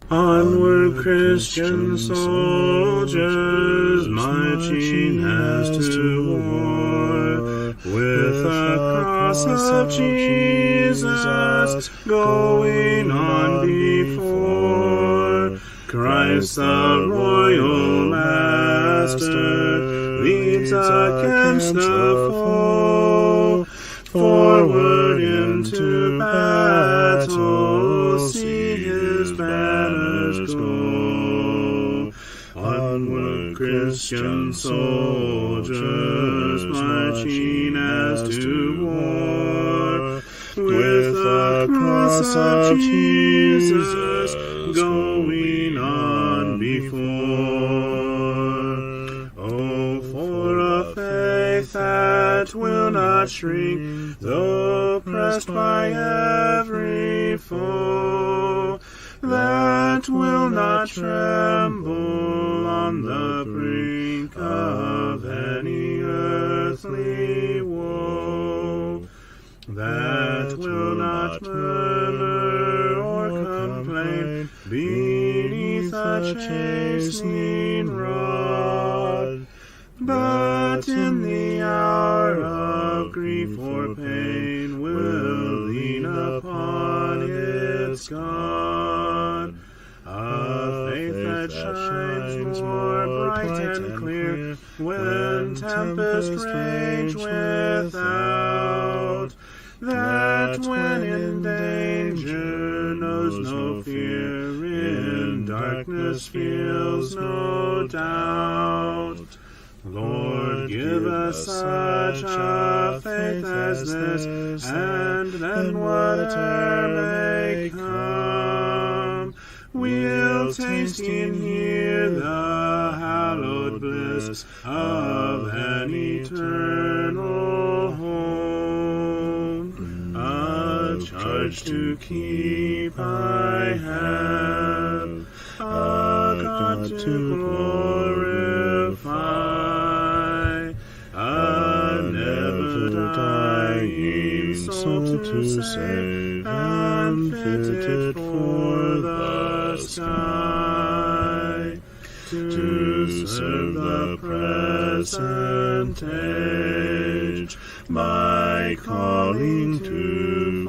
Onward, Christian soldiers, marching as to war, with the cross of Jesus going on before. Christ the royal master leads against the foe, forward into battle, see his banners go. Onward, Christian soldiers, marching as to war, with the cross of Jesus going on before. Oh, for a faith that will not shrink, though pressed by every foe, that will not tremble on the brink of any earthly woe, that will not murmur or complain beneath a chastening rod, but in the hour of grief or pain will lean upon its God. A faith that shines more bright and clear when tempests rage without, that when in danger knows no fear, in darkness feels no doubt. Lord, give us such a faith as this, and then whatever may come, we'll taste and hear the hallowed bliss of an eternal home. A charge to keep I have, a God to glorify, a never-dying soul to save, and fitted for the sky, to serve the present age, my calling to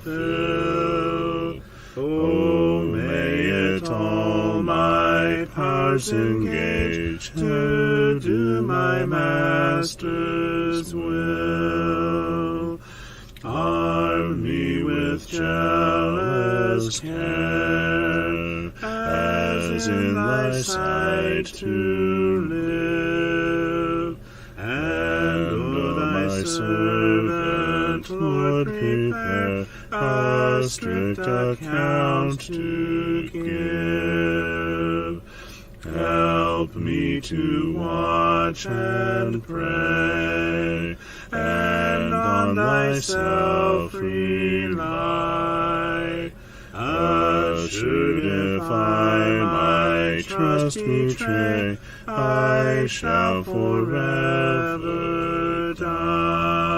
fulfill. Oh, may it all my powers engage to do my Master's will. Arm me with jealous care, as in thy sight to live, and O thy servant, Lord, prepare a strict account to give. Help me to watch and pray, and on thyself rely. Assured if I my trust betray, I shall forever die.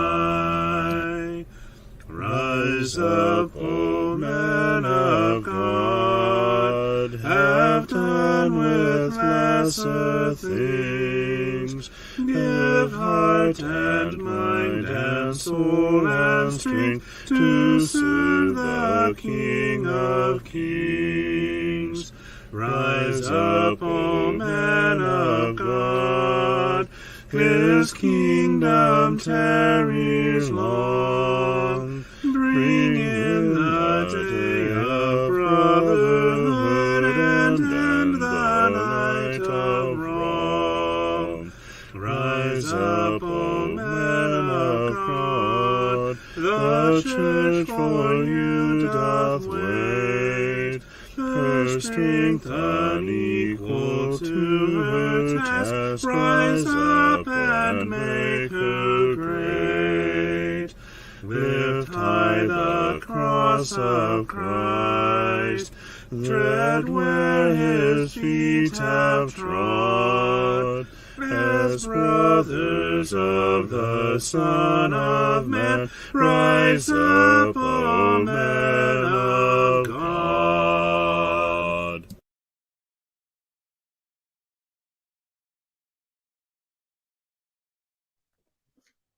Rise up, O men of God, have done with lesser things. Give heart and mind and soul and strength to serve the King of Kings. Rise up, O men of God, his kingdom tarries long. Bring in the day of brotherhood and end the night of wrong. Rise up, O men of God, the church for you doth wait. Her strength unequal to her task, rise up and make her great. Lift high the cross of Christ, tread where his feet have trod. As brothers of the Son of Man, rise up, O men of God.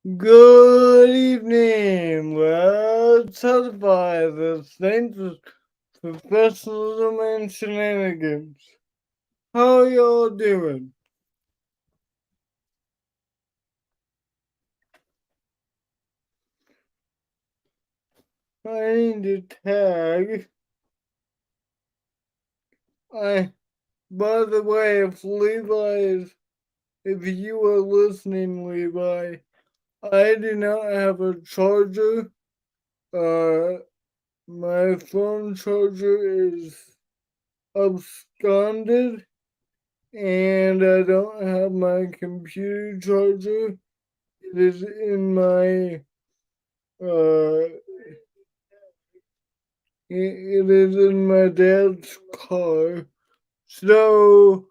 Good evening. Let's celebrate the saints of professionalism and shenanigans. How y'all doing? I need to tag. By the way, if you are listening, Levi, I do not have a charger. My phone charger is absconded, and I don't have my computer charger. It is in my uh, it is in my dad's car. So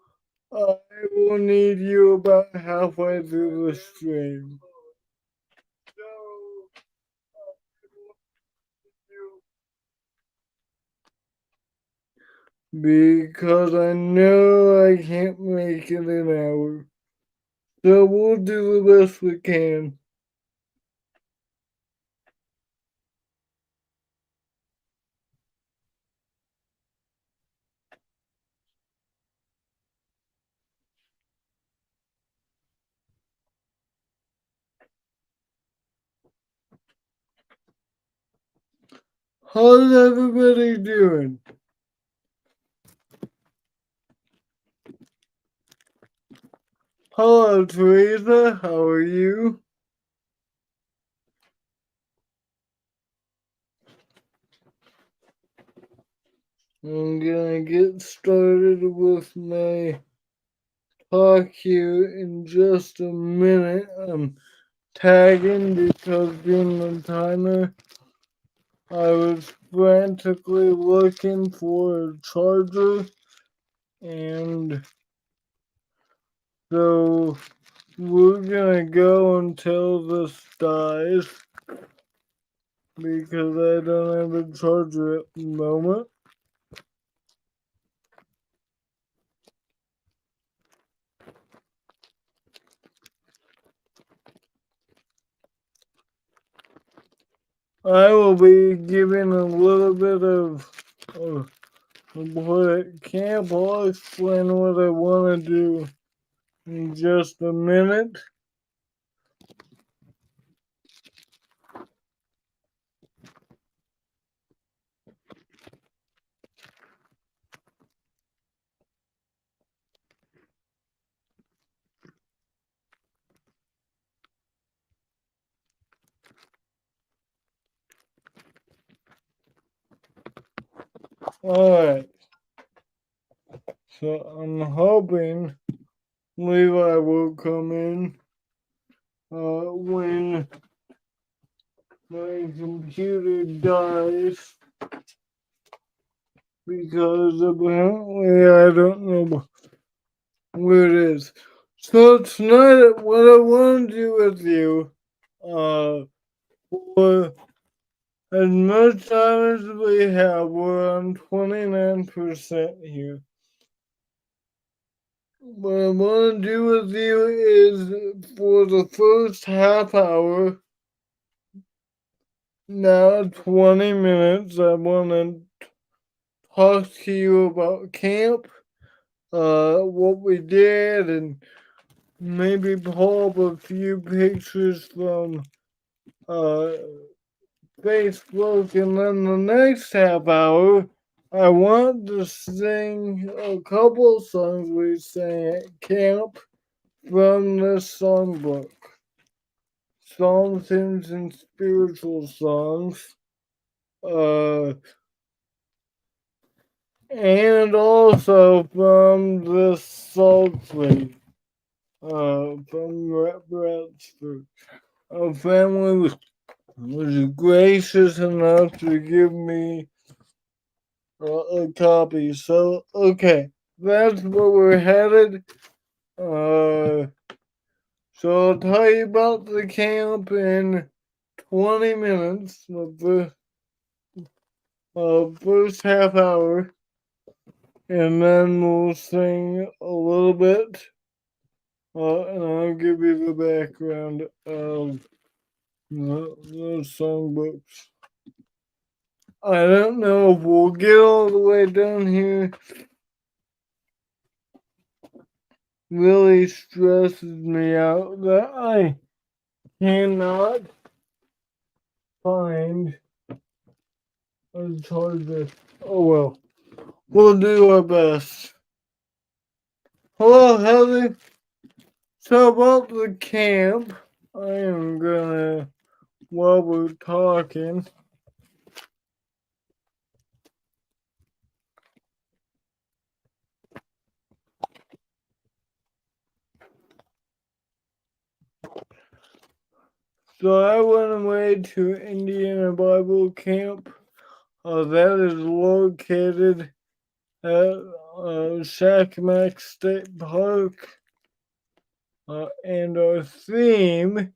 I will need you about halfway through the stream. Because I know I can't make it an hour. So we'll do the best we can. How's everybody doing? Hello, Teresa. How are you? I'm gonna get started with my talk here in just a minute. I'm tagging because during the timer I was frantically looking for a charger, and so we're gonna go until this dies because I don't have a charger at the moment. I will be giving a little bit of what at camp. I'll explain what I want to do in just a minute. Alright, so I'm hoping Levi will come in when my computer dies, because apparently I don't know where it is. So tonight, what I want to do with you, for as much time as we have, we're on 29% here. What I want to do with you is for the first half hour, now 20 minutes, I want to talk to you about camp, what we did, and maybe pull up a few pictures from Facebook, and then the next half hour, I want to sing a couple songs we sang at camp from this songbook. Psalms, hymns, and spiritual songs. And also from the Saltry, from Bradford. Our family was gracious enough to give me a copy. So, okay, that's where we're headed. So I'll tell you about the camp in 20 minutes, the first half hour, and then we'll sing a little bit, and I'll give you the background of those songbooks. I don't know if we'll get all the way down here. Really stresses me out that I cannot find a charger. Oh well, we'll do our best. Hello, Heather. So about the camp, I am gonna, while we're talking, so I went away to Indiana Bible Camp. That is located at Shackamack State Park. And our theme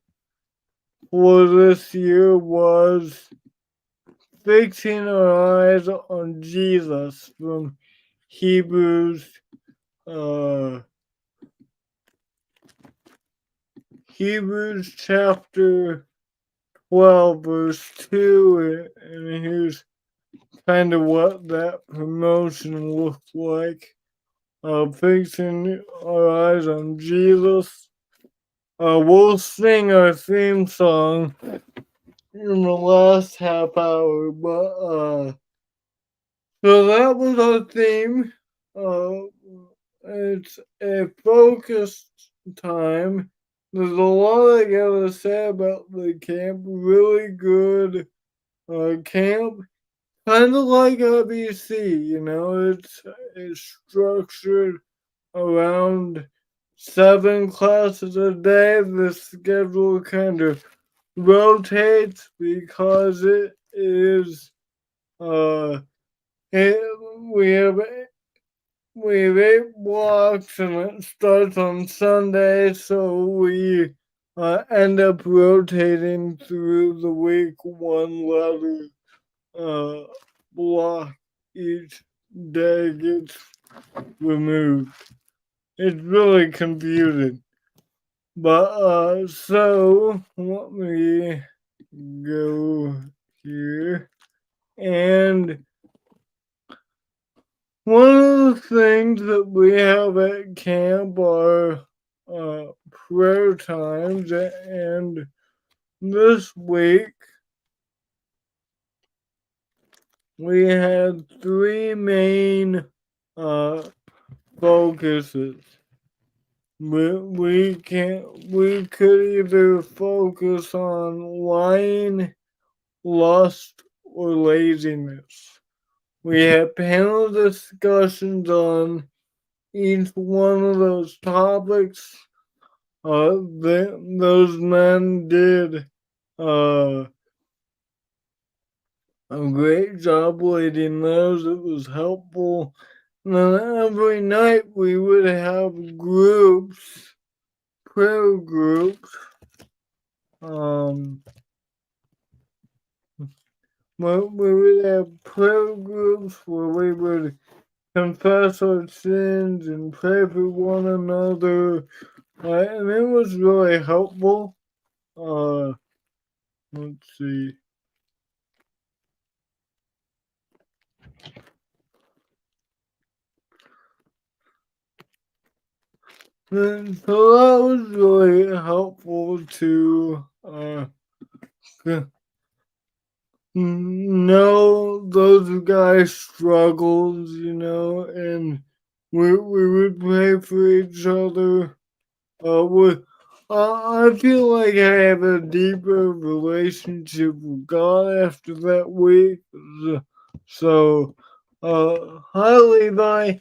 for this year was fixing our eyes on Jesus from Hebrews uh, Hebrews chapter 12 verse 2, and here's kind of what that promotion looked like. Fixing our eyes on Jesus. We'll sing our theme song in the last half hour, but so that was our theme. It's a focused time. There's a lot I gotta say about the camp. Really good camp. Kind of like IBC, you know, it's structured around 7 classes a day. The schedule kind of rotates because it is it, we have we have 8 blocks and it starts on Sunday, so we end up rotating through the week, one letter block each day gets removed. It's really confusing. But so let me go here. And one of the things that we have at camp are prayer times, and this week we had 3 main focuses. We could either focus on lying, lust, or laziness. We had panel discussions on each one of those topics. Those men did a great job leading those. It was helpful. And then every night we would have groups, prayer groups. We would have prayer groups where we would confess our sins and pray for one another. And it was really helpful. Let's see. And so that was really helpful to know those guys' struggles, you know, and we would pray for each other. I feel like I have a deeper relationship with God after that week. So, hi Levi.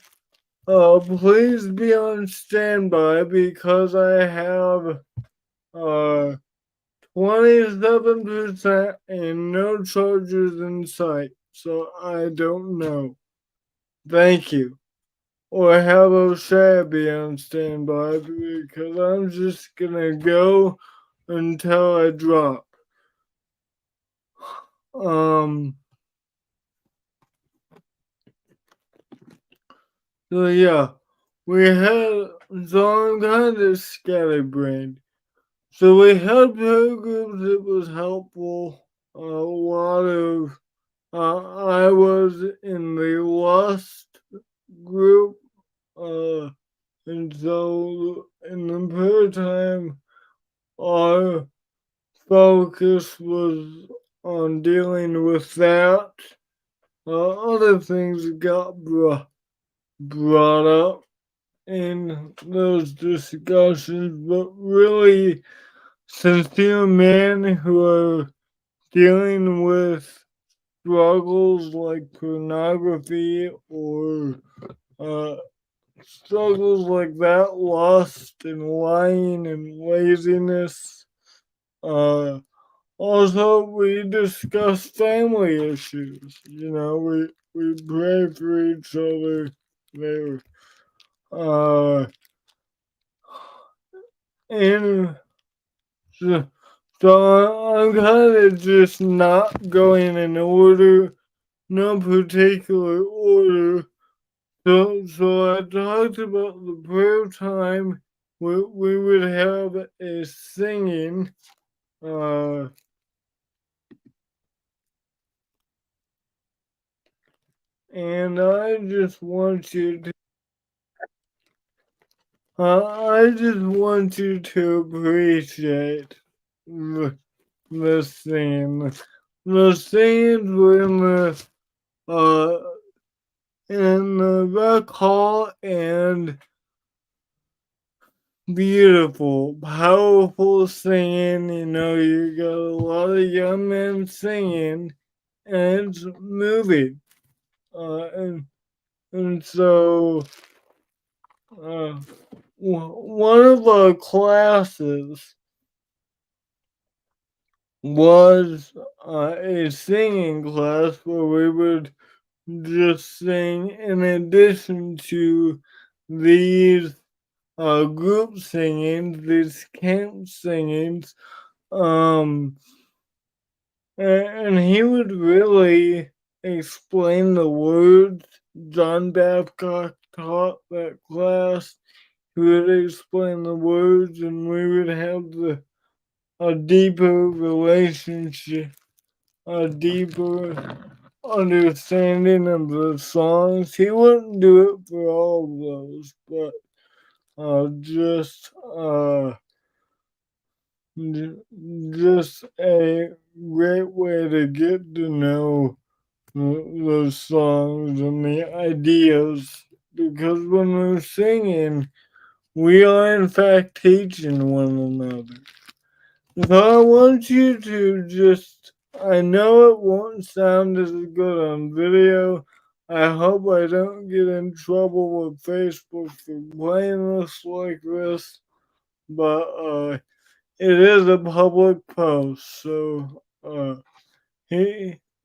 Please be on standby because I have 27% and no charges in sight. So I don't know. Thank you. Or have O'Shea be on standby because I'm just gonna go until I drop. So yeah, so I'm kind of scatterbrained. So we had programs that was helpful. A lot of I was in the Lust group, and so in the prayer time, our focus was on dealing with that. Other things got brought up in those discussions, but really sincere men who are dealing with struggles like pornography or uh, struggles like that, lust and lying and laziness. Also, we discuss family issues. We pray for each other there. Uh, and so I'm kind of just not going in order, no particular order. So I talked about the prayer time. We would have a singing. Uh, and I just want you to appreciate the, the singing. The singings were uh, in the rec hall, and beautiful, powerful singing. You got a lot of young men singing, and it's moving. And so uh, one of our classes was a singing class where we would just sing in addition to these group singings, these camp singings. Um, and he would really explain the words. John Babcock taught that class. He would explain the words, and we would have a deeper relationship, a deeper understanding of the songs. He wouldn't do it for all of those, but just just a great way to get to know those songs and the ideas, because when we're singing, we are in fact teaching one another. So I want you to just, I know it won't sound as good on video. I hope I don't get in trouble with Facebook for playing this like this, but it is a public post, so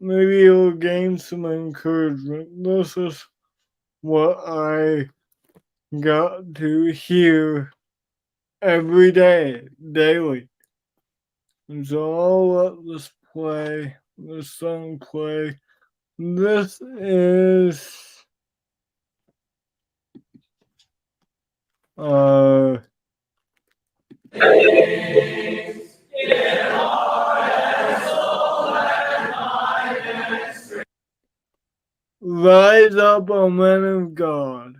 maybe he'll gain some encouragement. This is what I got to hear every day, daily. And so I'll let this song play. This is uh Rise Up, O Men of God.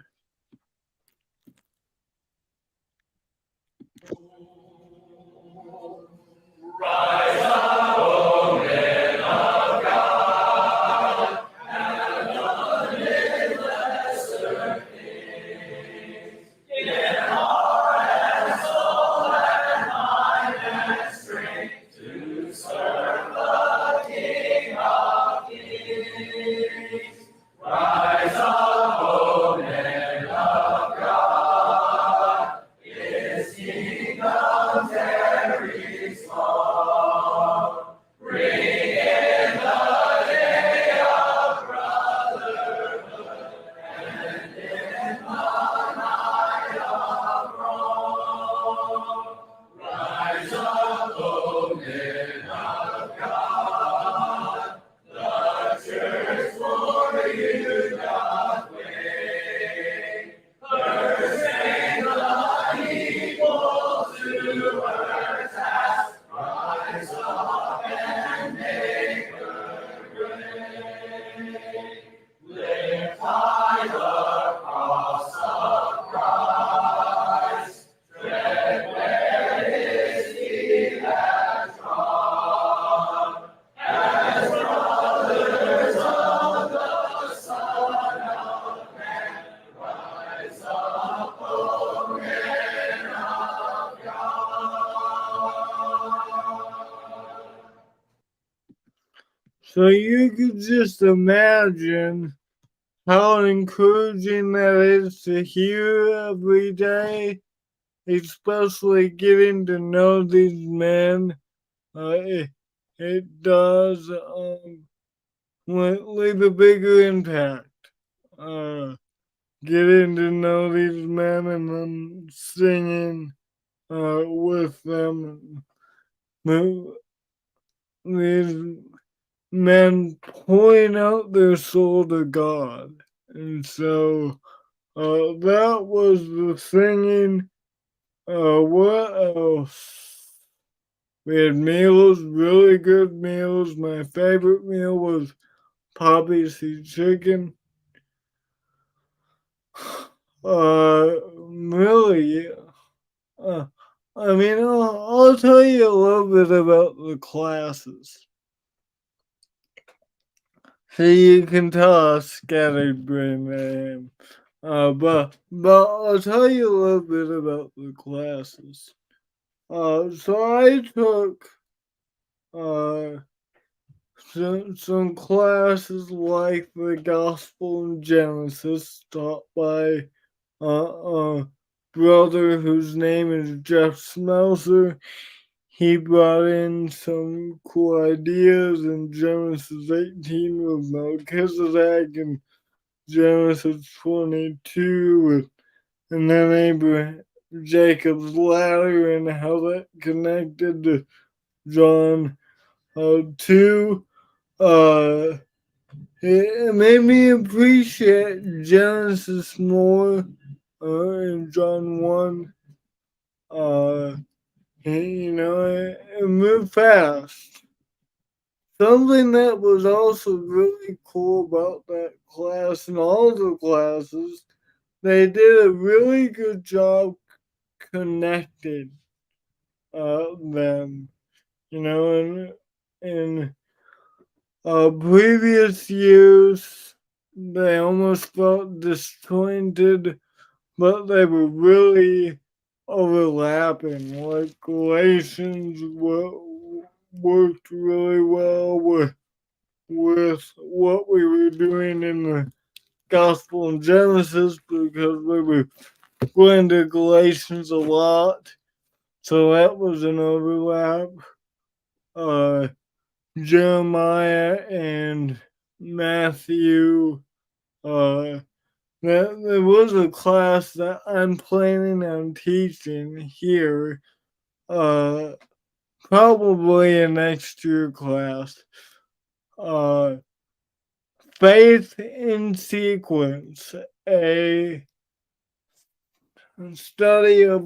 So you could just imagine how encouraging that is to hear every day, especially getting to know these men. It does leave a bigger impact. Uh, Getting to know these men and then singing with them. These men pouring out their soul to God. And so that was the singing. What else? We had meals, really good meals. My favorite meal was poppy seed chicken. Really, uh, I mean, I'll tell you a little bit about the classes. So you can tell how scattered brain I am. But I'll tell you a little bit about the classes. So I took uh some classes like the Gospel in Genesis taught by a brother whose name is Jeff Smelser. He brought in some cool ideas in Genesis 18 with Melchizedek and Genesis 22 with, and then Abraham, Jacob's ladder and how that connected to John 2. Uh, it made me appreciate Genesis more in John 1. Uh, it moved fast. Something that was also really cool about that class and all the classes, they did a really good job connecting them. In previous years, they almost felt disjointed, but they were really overlapping. Like Galatians worked really well with what we were doing in the Gospel in Genesis because we were going to Galatians a lot. So that was an overlap. Uh, Jeremiah and Matthew. There was a class that I'm planning on teaching here. Probably a next year class. Uh, Faith in Sequence, a study of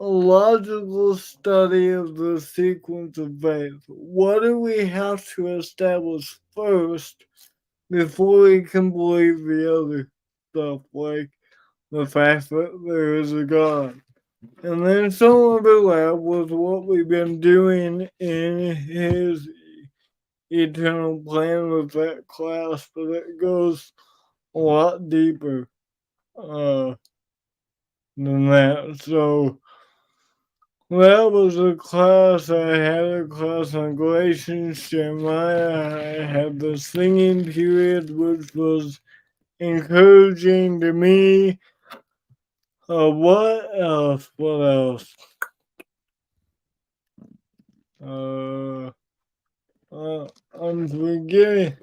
a logical study of the sequence of faith. What do we have to establish first before we can believe the other stuff, like the fact that there is a God? And then some overlap with what we've been doing in his eternal plan with that class, but it goes a lot deeper uh, than that. So that was a class. I had a class on Galatians, Jeremiah. I had the singing period, which was encouraging to me. What else? What else? I'm forgetting.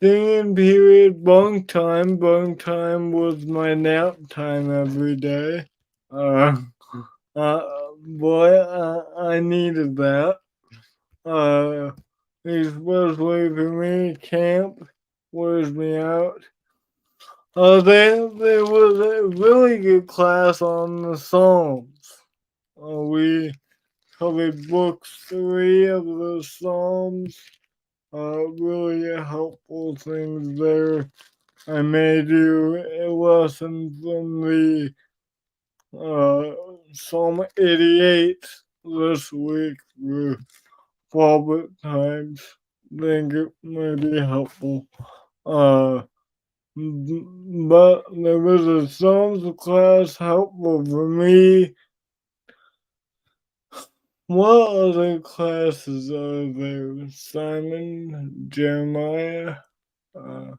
Singing period, bunk time. Bunk time was my nap time every day. Uh, Boy, I needed that. Especially for me, camp wears me out. There was a really good class on the Psalms. We covered books 3 of the Psalms. Really helpful things there. I may do a lesson from the Psalm 88 this week for Robert times. Think it may be helpful. But there was a Psalms class helpful for me What other classes are there? Simon, uh,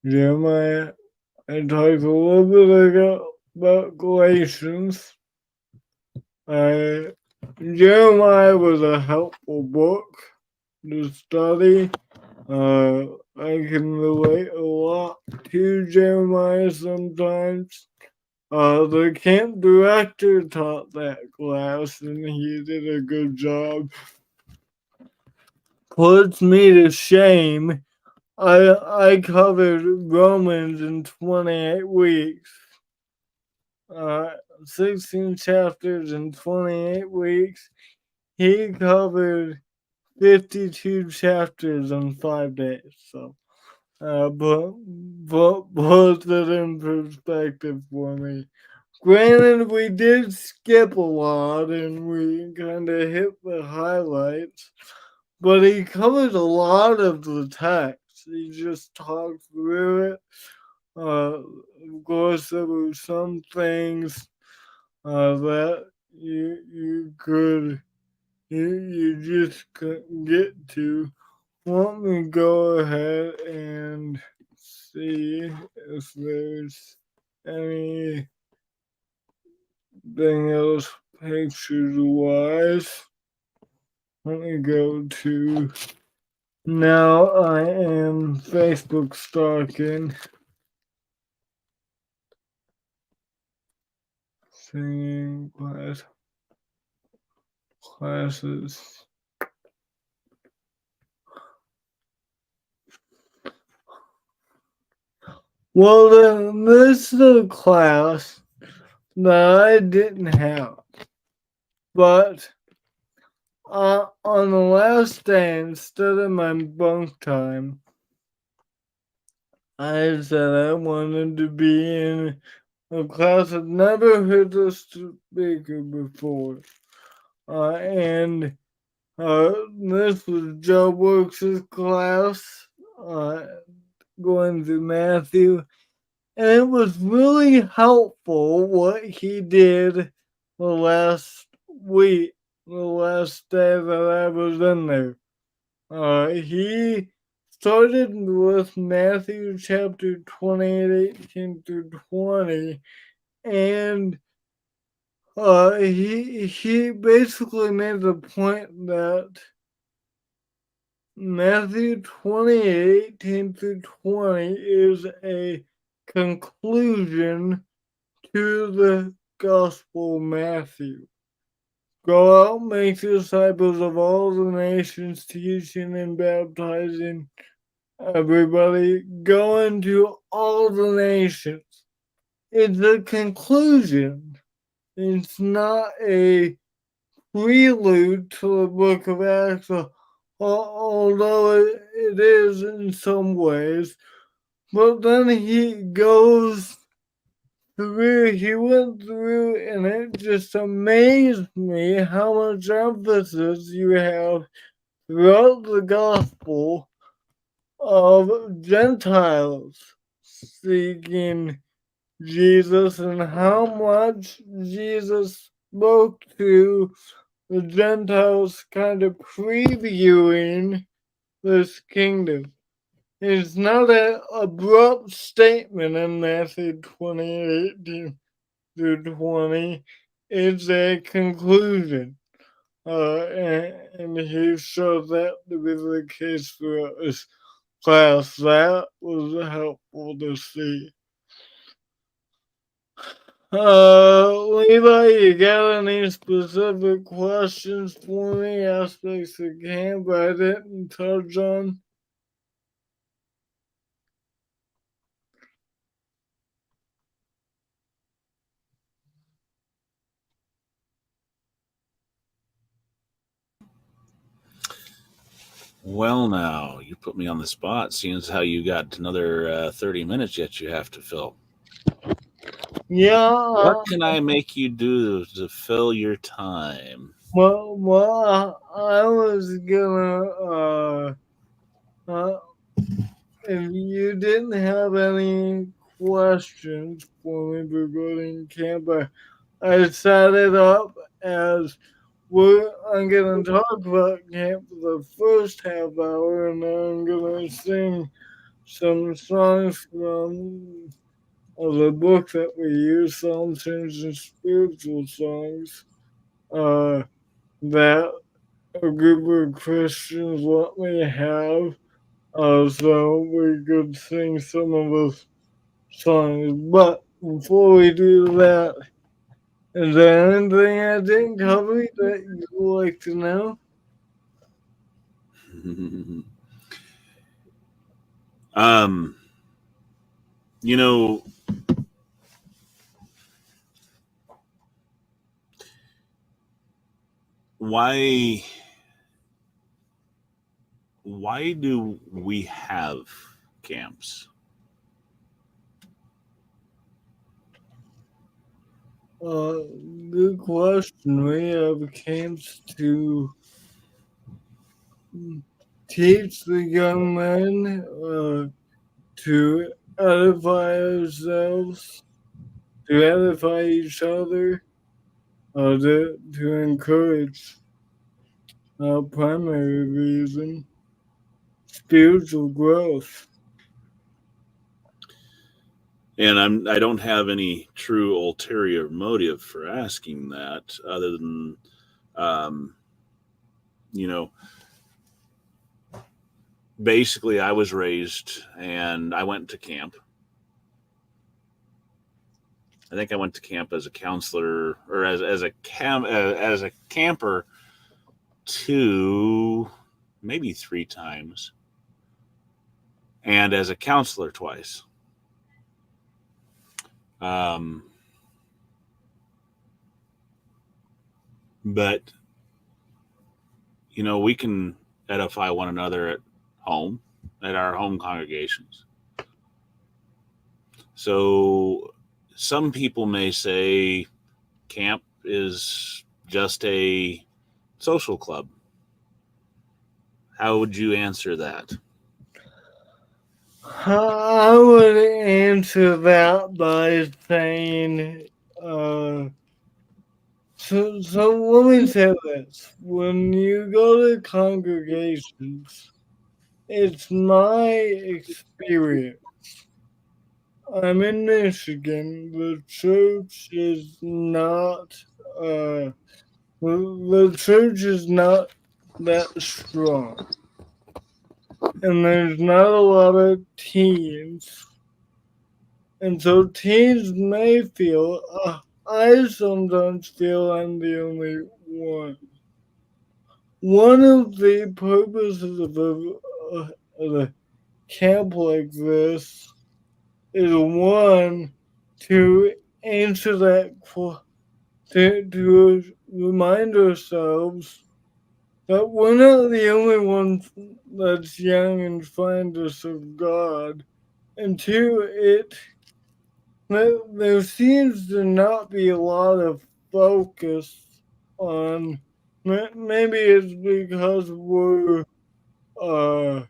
Jeremiah. I talked a little bit ago about Galatians. I Jeremiah was a helpful book to study. Uh, I can relate a lot to Jeremiah sometimes. The camp director taught that class and he did a good job. Puts me to shame. I covered Romans in 28 weeks. Uh, 16 chapters in 28 weeks. He covered 52 chapters in 5 days. So, but put it in perspective for me. Granted, we did skip a lot and we kind of hit the highlights, but he covered a lot of the text. He just talked through it. Of course, there were some things that you just couldn't get to. Let me go ahead and see if there's anything else pictures wise. Let me go to now I am Facebook stalking. Singing classes. Well, this is a class that I didn't have, but on the last day, instead of my bunk time, I said I wanted to be in a class I'd never heard this speaker before. And this was Joe Works' class, going through Matthew. And it was really helpful what he did the last week, the last day that I was in there. He started with Matthew chapter 28, 18 through 20, and he basically made the point that Matthew 28, 18 through 20 is a conclusion to the Gospel of Matthew. Go out, make disciples of all the nations, teaching and baptizing everybody. Go into all the nations. It's a conclusion. It's not a prelude to the book of Acts, although it is in some ways. But then he goes through, he went through, and it just amazed me how much emphasis you have throughout the gospel of Gentiles seeking Jesus and how much Jesus spoke to the Gentiles, kind of previewing this kingdom. It's not an abrupt statement in Matthew 20:18 through 20. It's a conclusion. And he showed that to be the case throughout his class. That was helpful to see. Levi, you got any specific questions for me? Aspects of camp I didn't touch on? Well, now you put me on the spot. Seeing as how you got another 30 minutes yet, you have to fill. Yeah. What can I make you do to fill your time? Well, I was uh, if you didn't have any questions for me regarding camp, I set it up as I'm gonna talk about camp for the first half hour, and then I'm gonna sing some songs from the book that we use, Psalms, Hymns, and Spiritual Songs, uh, that a group of Christians let me have, so we could sing some of those songs. But before we do that, is there anything I didn't cover that you'd like to know? um, you know, why why do we have camps? Uh, Good question. We have camps to teach the young men to edify ourselves, to edify each other, to encourage our primary reason, spiritual growth. And I don't have any true ulterior motive for asking that, other than, um, you know, basically I was raised and I went to camp. I think I went to camp as a counselor or as a camper two, maybe three times, and as a counselor twice. Um, but we can edify one another at home, at our home congregations. So some people may say camp is just a social club. How would you answer that? I would answer that by saying, uh, so let me say this. When you go to congregations, it's my experience. I'm in Michigan. The church is not, uh, the church is not that strong. And there's not a lot of teens. And so teens may feel, I sometimes feel I'm the only one. One of the purposes of a camp like this is one, to answer to remind ourselves that we're not the only ones that's young and trying to serve God. And two, there seems to not be a lot of focus on. Maybe it's because uh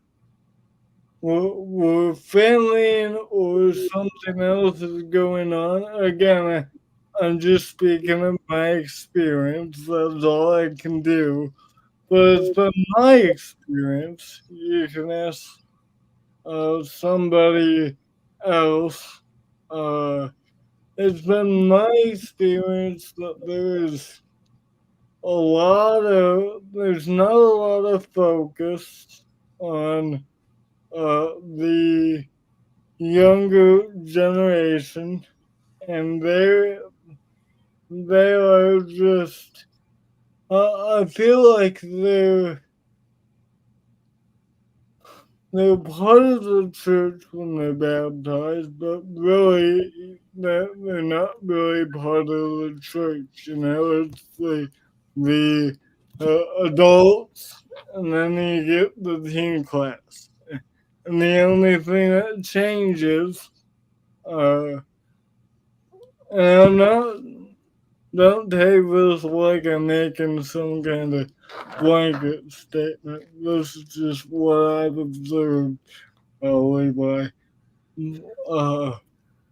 we're failing or something else is going on. Again, I'm just speaking of my experience. That's all I can do. But it's been my experience. You can ask somebody else. Uh, it's been my experience that there's not a lot of focus on the younger generation, and they are just. I feel like they're part of the church when they're baptized, but really they're not really part of the church. It's the adults, and then you get the teen class, and the only thing that changes, uh, and I'm not. Don't take this like I'm making some kind of blanket statement. This is just what I've observed, Levi. Uh,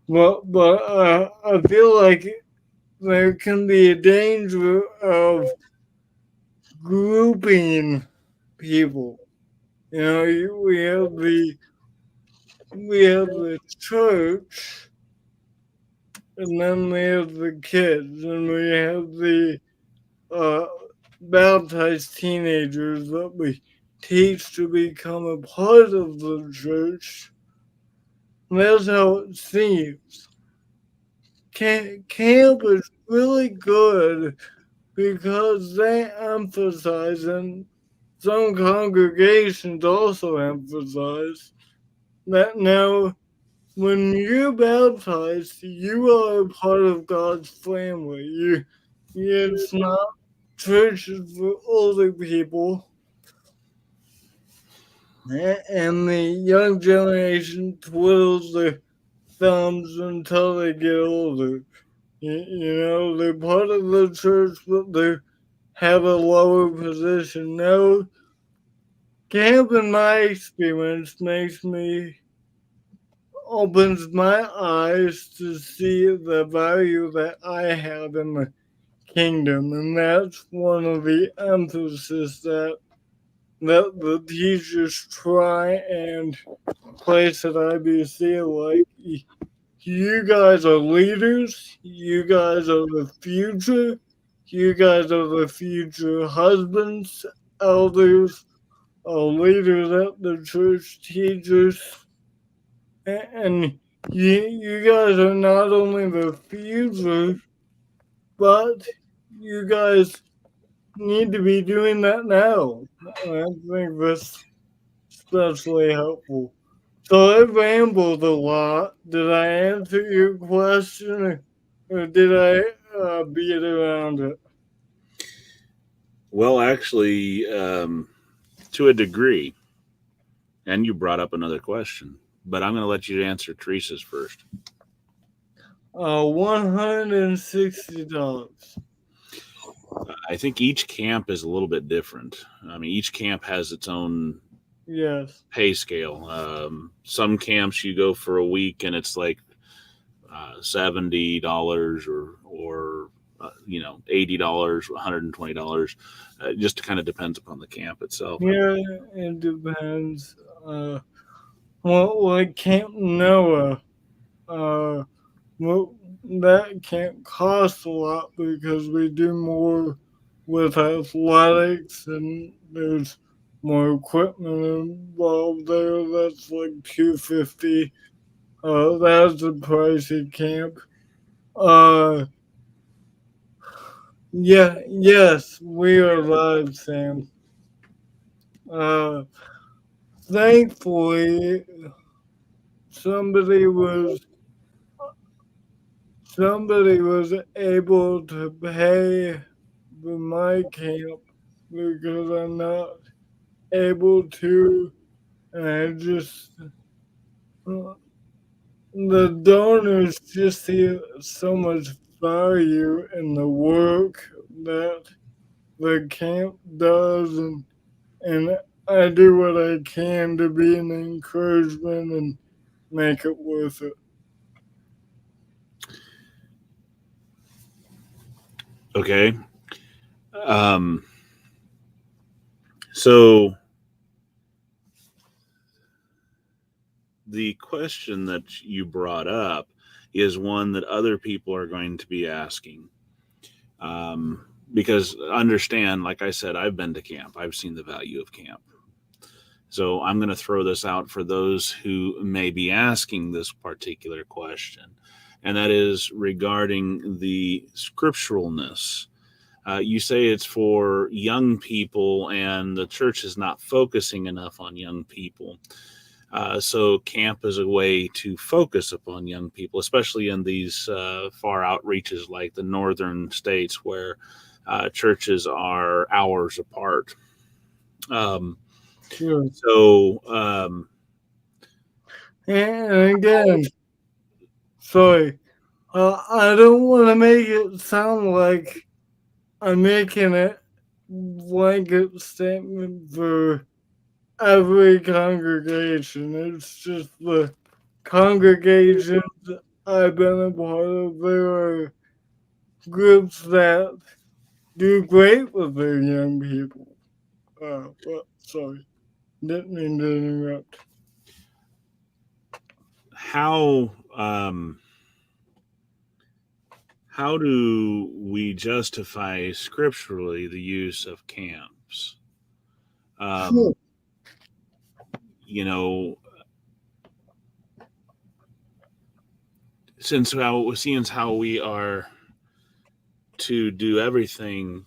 but I feel like there can be a danger of grouping people. We have the church, and then we have the kids, and we have the uh, baptized teenagers that we teach to become a part of the church. That's how it seems. Camp is really good because they emphasize, and some congregations also emphasize, that now when you're baptized, you are a part of God's family. It's not churches for older people, and the young generation twiddles their thumbs until they get older. They're part of the church, but they have a lower position. No, camp, in my experience, opens my eyes to see the value that I have in the kingdom, and that's one of the emphasis that the teachers try and place at IBC. Like, you guys are leaders, you guys are the future, you guys are the future husbands, elders, leaders at the church, teachers, and you guys are not only the future, but you guys need to be doing that now. I think that's especially helpful. So I rambled a lot. Did I answer your question, or did I beat around it? Well, actually, to a degree, and you brought up another question, but I'm going to let you answer Teresa's first. $160. I think each camp is a little bit different. I mean, each camp has its own Yes. pay scale. Some camps you go for a week and it's like $70 or $80, $120. It just kind of depends upon the camp itself. Yeah, it depends. Like Camp Noah, uh, well, that can't cost a lot because we do more with athletics and there's more equipment involved there. That's like $250. That's a pricey camp. Uh, yeah, yes, we are live, Sam. Uh, Thankfully, somebody was somebody was able to pay for my camp because I'm not able to, and I just the donors just see so much value in the work that the camp does, and I do what I can to be an encouragement and make it worth it. Okay. Um, so the question that you brought up is one that other people are going to be asking. Because understand, like I said, I've been to camp, I've seen the value of camp. So I'm going to throw this out for those who may be asking this particular question, and that is regarding the scripturalness. You say it's for young people, and the church is not focusing enough on young people. So camp is a way to focus upon young people, especially in these far outreaches like the northern states where churches are hours apart. Um, Sure. so, And again, sorry, I don't want to make it sound like I'm making a blanket statement for every congregation. It's just the congregations I've been a part of. There are groups that do great with their young people. Well, sorry, didn't mean to interrupt. How how do we justify scripturally the use of camps? Sure. Um, you know, since how we are to do everything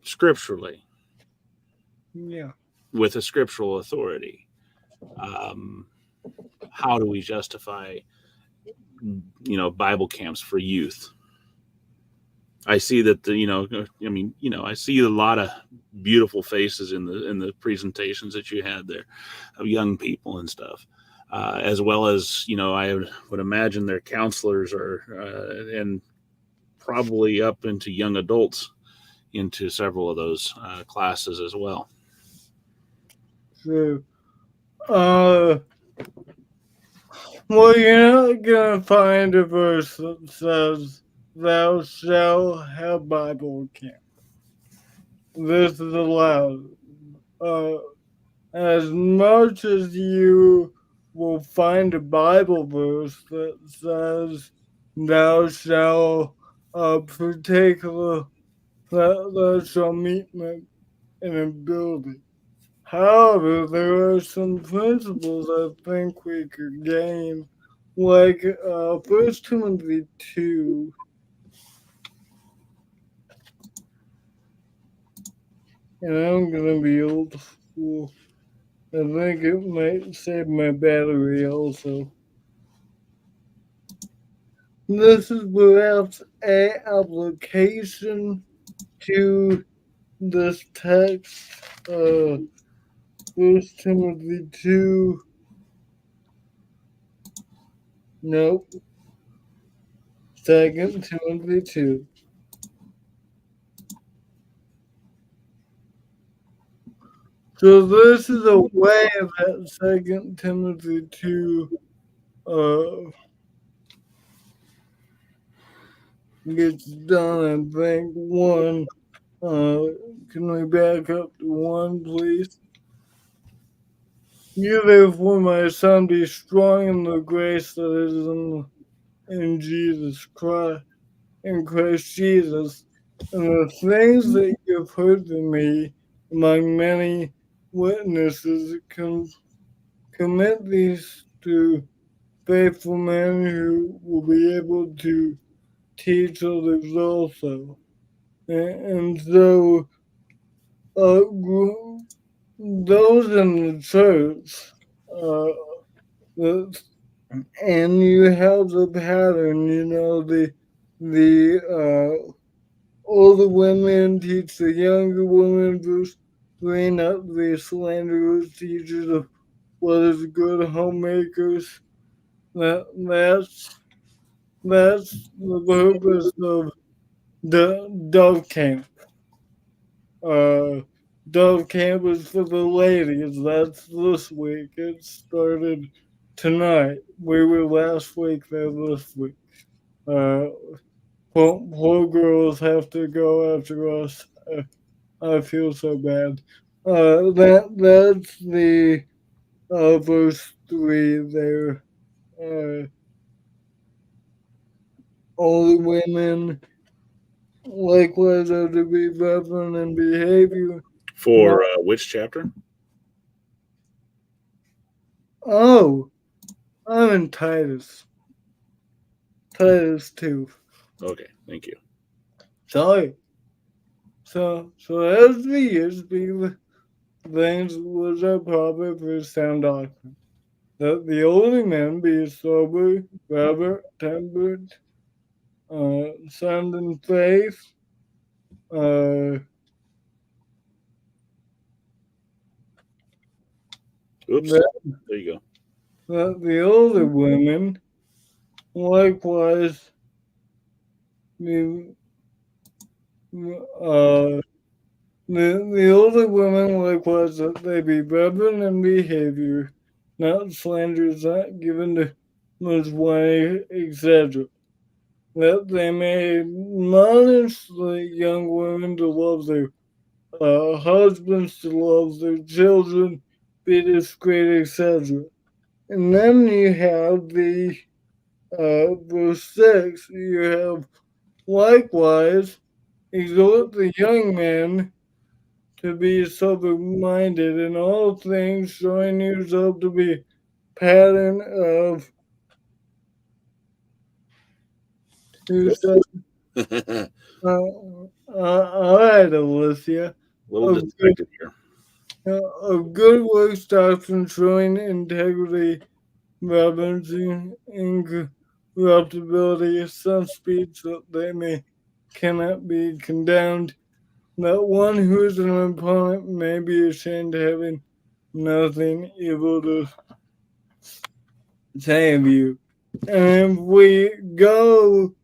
scripturally Yeah. with a scriptural authority, um, how do we justify Bible camps for youth? I see that I see a lot of beautiful faces in the presentations that you had there of young people and stuff, as well as I would imagine their counselors are and probably up into young adults into several of those classes as well. So, uh, well, you're not gonna find a verse that says, "Thou shalt have Bible camp." This is allowed. Uh, as much as you will find a Bible verse that says, "Thou shalt particular thou shalt meet me in a building." However, there are some principles I think we could gain, like First Timothy 2, and I'm gonna be old school. I think it might save my battery also. This is perhaps a application to this text. First Timothy 2. Nope. Second Timothy 2. So this is a way that Second Timothy 2 uh, gets done. I think one. Uh, can we back up to one, please? You therefore, my son, be strong in the grace that is in Jesus Christ, in Christ Jesus, and the things that you have heard from me among many witnesses, commit these to faithful men who will be able to teach others also. And so, those in the church, uh, the- and you have the pattern, the older women teach the younger women, verse 3, not the slanderers, teachers of what is good, homemakers. That's the purpose of the Dove Camp. Uh, Dove Camp is for the ladies. That's this week. It started tonight. We were last week, they're this week. Uh, poor girls have to go after us. I feel so bad. That's the verse 3 there. Uh, all the women likewise are to be reverent in behavior. For which chapter? Oh, I'm in Titus. Titus 2. Okay, thank you. Sorry. So as the years be things which are proper for sound doctrine, that the older men be sober, reverent, temperate, sound in faith, uh, Oops, that, there you go. that the older women likewise be, uh, the older women likewise that they be reverent in behavior, not slanderers, not given to much wine, etc. that they may admonish the young women to love their husbands, to love their children, be discreet, etc. And then you have the verse 6, you have likewise exhort the young men to be sober minded in all things, showing yourself to be pattern of who said, all right, Alicia, Little of good, distracted here. of good works doctrine, showing integrity, reverencing, incorruptibility, such speech that they may cannot be condemned, that one who is an opponent may be ashamed, having nothing evil to say of you. And if we go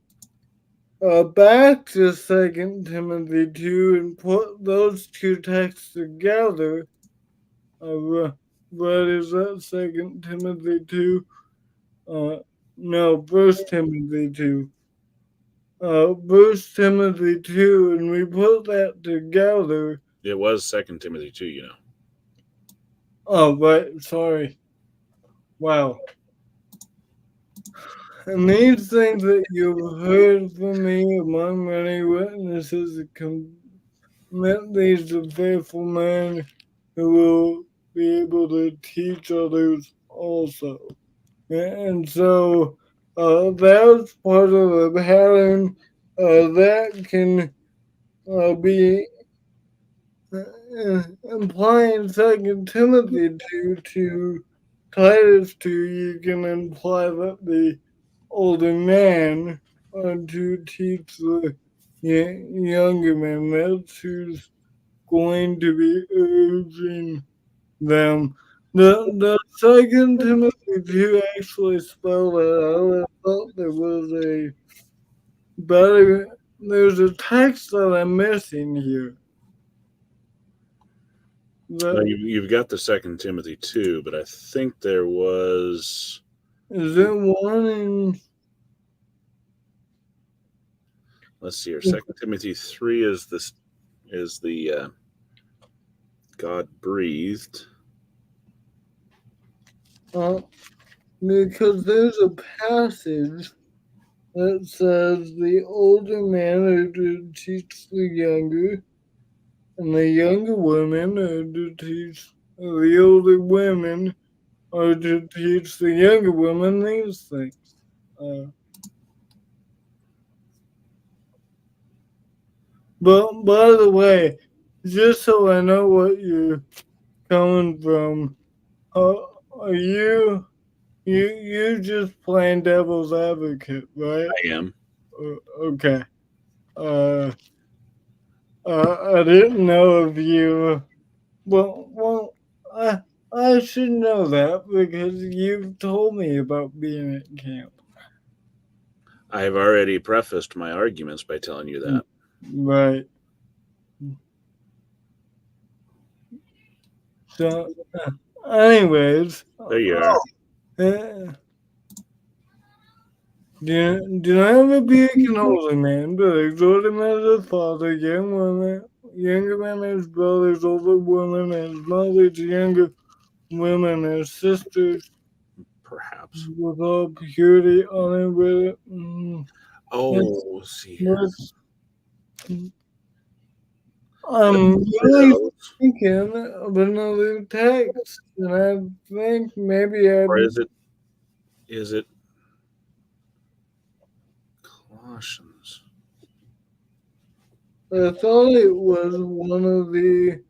back to Second Timothy 2 and put those two texts together, what is that? Second Timothy 2? No, First Timothy 2. First Timothy 2, and we put that together. It was Second Timothy 2, you know. Oh, right, sorry. Wow. And these things that you've heard from me among many witnesses commit these to faithful men who will be able to teach others also. And so that's part of a pattern that can be implying Second Timothy 2 to Titus 2. You can imply that the older man to teach the younger man. That's who's going to be urging them. The Second Timothy 2 actually spelled it out. I thought there was a better. There's a text that I'm missing here. You've got the Second Timothy 2, but I think there was. Is it one in? Let's see here. Second Timothy 3 is the God breathed. Because there's a passage that says the older men are to teach the younger, and the younger women are to teach the older women are to teach the younger women these things. But by the way, just so I know what you're coming from, are you just playing devil's advocate, right? I am. Okay. Uh, I didn't know if you. Well, I should know that because you've told me about being at camp. I have already prefaced my arguments by telling you that. Right. So, anyways, There you are. do not rebuke an older man, but exhort him as a father, younger men as brothers, older women as mothers, younger women as sisters, Perhaps. with all purity, honor, with Oh, see here. let's, I'm really thinking of another text, and I think maybe Or is it Colossians? I thought it was one of the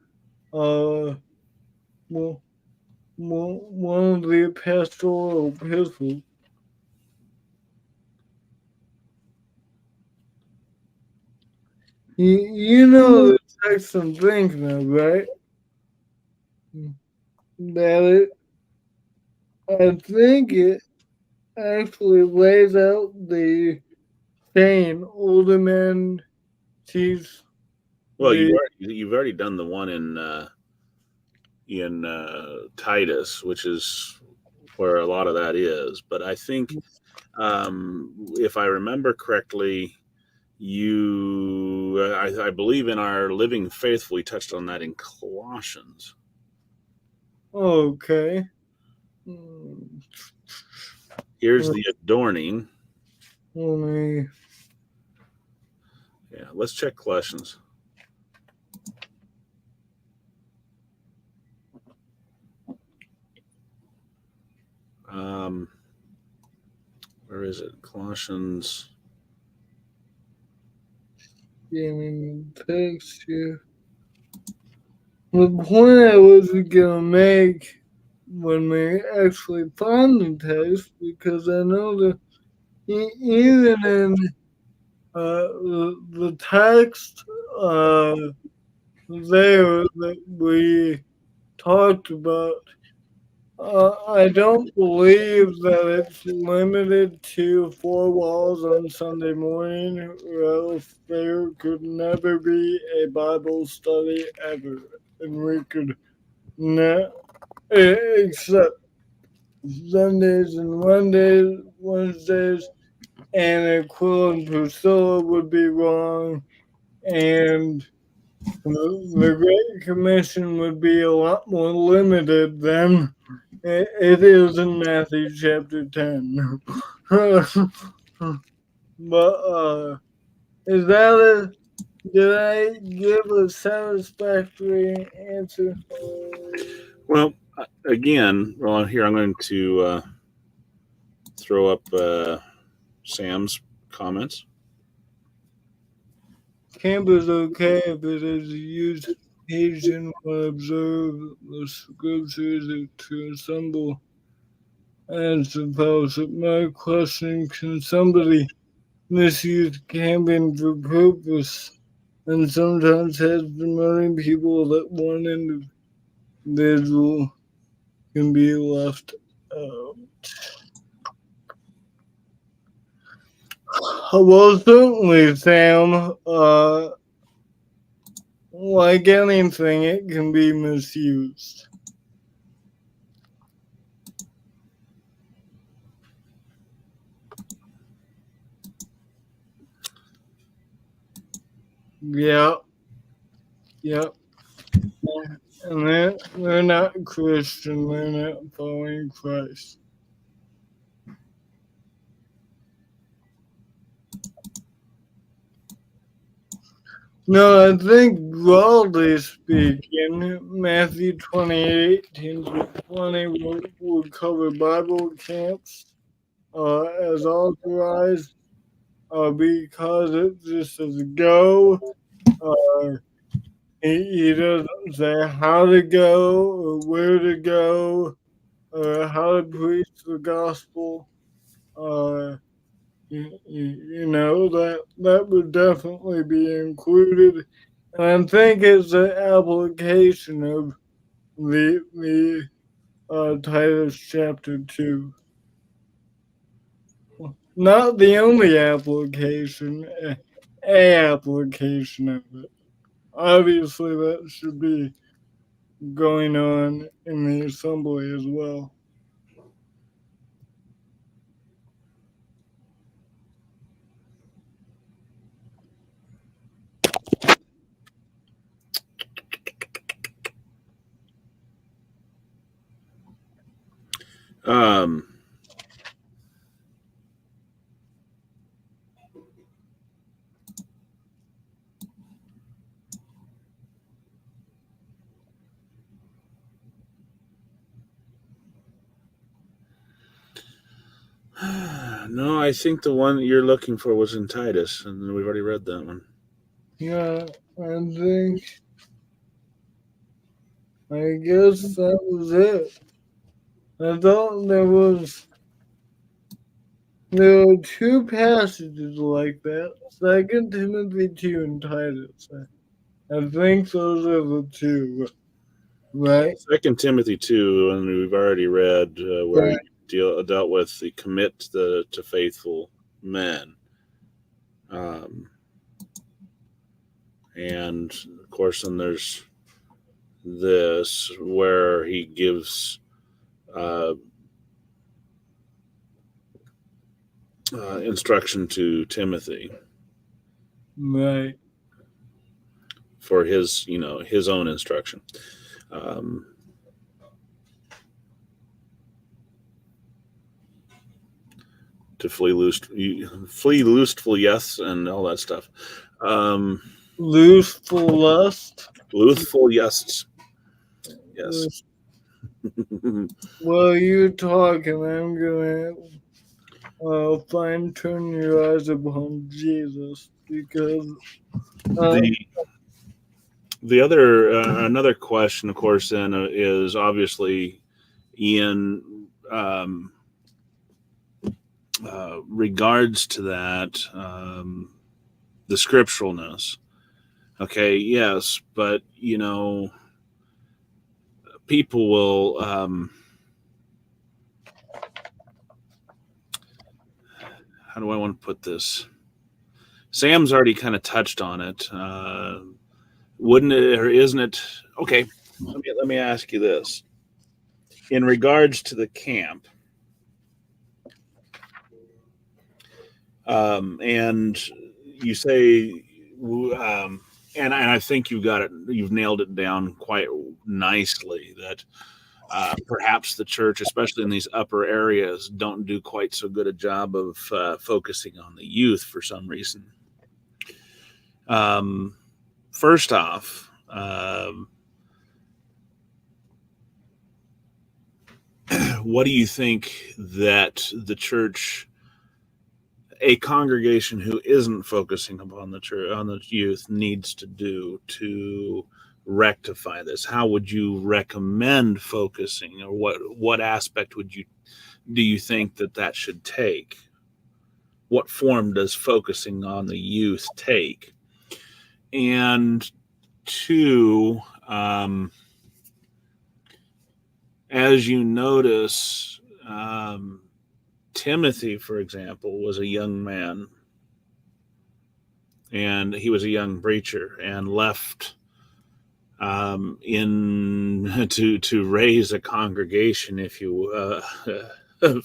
well, one of the pastoral epistles. You know the text I'm thinking of, right? That I think it actually lays out the saying older men teach Well, the you've already done the one in Titus, which is where a lot of that is. But I think If I remember correctly, I believe in our Living Faithful, we touched on that in Colossians. Okay. Hmm. Here's the adorning. Let me. Yeah, let's check Colossians. Where is it? Colossians. Gaming text here. The point I was gonna make when we actually found the text, because I know that even in the text there that we talked about, I don't believe that it's limited to four walls on Sunday morning, or else there could never be a Bible study ever, and we could not, except Sundays and Wednesdays, and Aquila and Priscilla would be wrong, and the Great Commission would be a lot more limited than it is in Matthew chapter 10. But is that did I give a satisfactory answer? Well, again, well, here I'm going to throw up Sam's comments. Camp is okay if it is used occasion when observe the scriptures to assemble as the fellowship. My question, can somebody misuse camping for purpose and sometimes has promoting people that one individual can be left out? Well, certainly, Sam. Like anything, it can be misused. Yeah, yeah. And they're not Christian, they're not following Christ. No, I think broadly speaking, Matthew 28:18-20 will cover Bible camps as authorized because it just says go. Uh, he doesn't say how to go or where to go or how to preach the gospel. Uh, you know that would definitely be included, and I think it's an application of the Titus chapter 2. Not the only application, a application of it. Obviously, that should be going on in the assembly as well. Um, no, I think the one that you're looking for was in Titus, and we've already read that one. Yeah, I guess that was it. I thought there were two passages like that. 2 Timothy 2 and Titus. I think those are the two, right? Second Timothy 2, and we've already read where Right. he dealt with the commit to faithful men. And of course, then there's this where he gives uh, instruction to Timothy Right. for his, his own instruction. Um, to flee lustful yes, and all that stuff. Um, Lustful lust. Lustful yes, yes. Lust. While you're talking, I'm gonna fine tune your eyes upon Jesus because uh, the the other another question, of course, then is obviously in um, regards to that, the scripturalness. Okay, yes, but people will. How do I want to put this? Sam's already kind of touched on it. Wouldn't it, or isn't it? Okay, let me ask you this: in regards to the camp, and you say, and I think you've nailed it down quite nicely that perhaps the church, especially in these upper areas, don't do quite so good a job of focusing on the youth for some reason. Um, First off, what do you think that the church, a congregation who isn't focusing upon the church, on the youth, needs to do to rectify this? How would you recommend focusing, or what aspect do you think that should take? What form does focusing on the youth take? And two, as you notice, Timothy, for example, was a young man, and he was a young preacher, and left in to raise a congregation, if you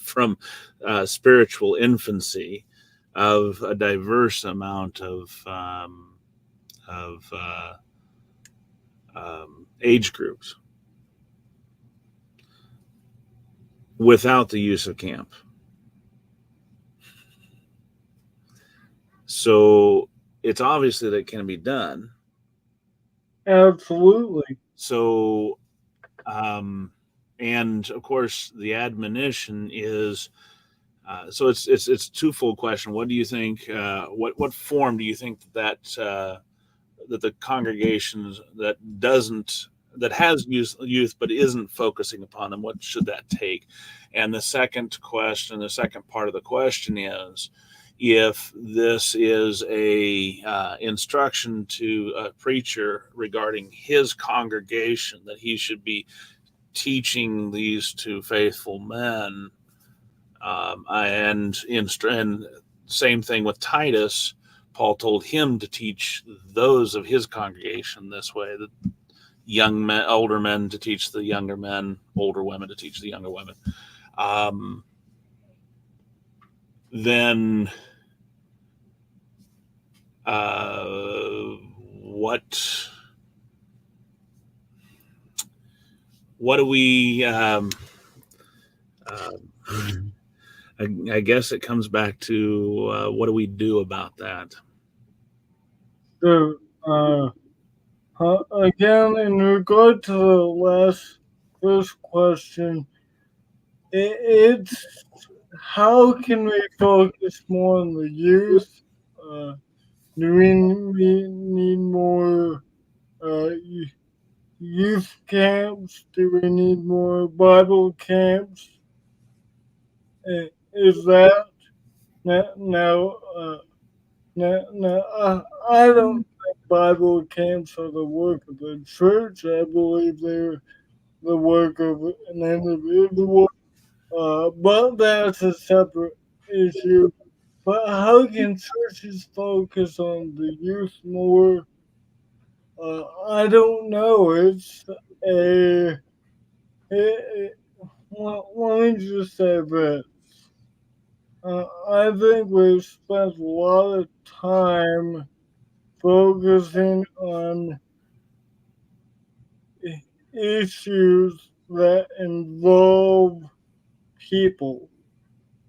from spiritual infancy, of a diverse amount of age groups without the use of camp. So it's obviously that it can be done. absolutely. So, um, and of course, the admonition is so it's a twofold question. What do you think? What form do you think that the congregations that has youth but isn't focusing upon them? What should that take? And the second part of the question is, if this is a instruction to a preacher regarding his congregation, that he should be teaching these to faithful men, and same thing with Titus. Paul told him to teach those of his congregation this way: that young men, older men to teach the younger men, older women to teach the younger women. Um, then what what do we? Uh, I guess it comes back to what do we do about that? So, again, in regard to the first question, it's how can we focus more on the youth? Uh, do we need more youth camps? Do we need more Bible camps? Is that now? I don't think Bible camps are the work of the church. I believe they're the work of an individual. But that's a separate issue. But how can churches focus on the youth more? I don't know. It's a, let me just say this. I think we spent a lot of time focusing on issues that people,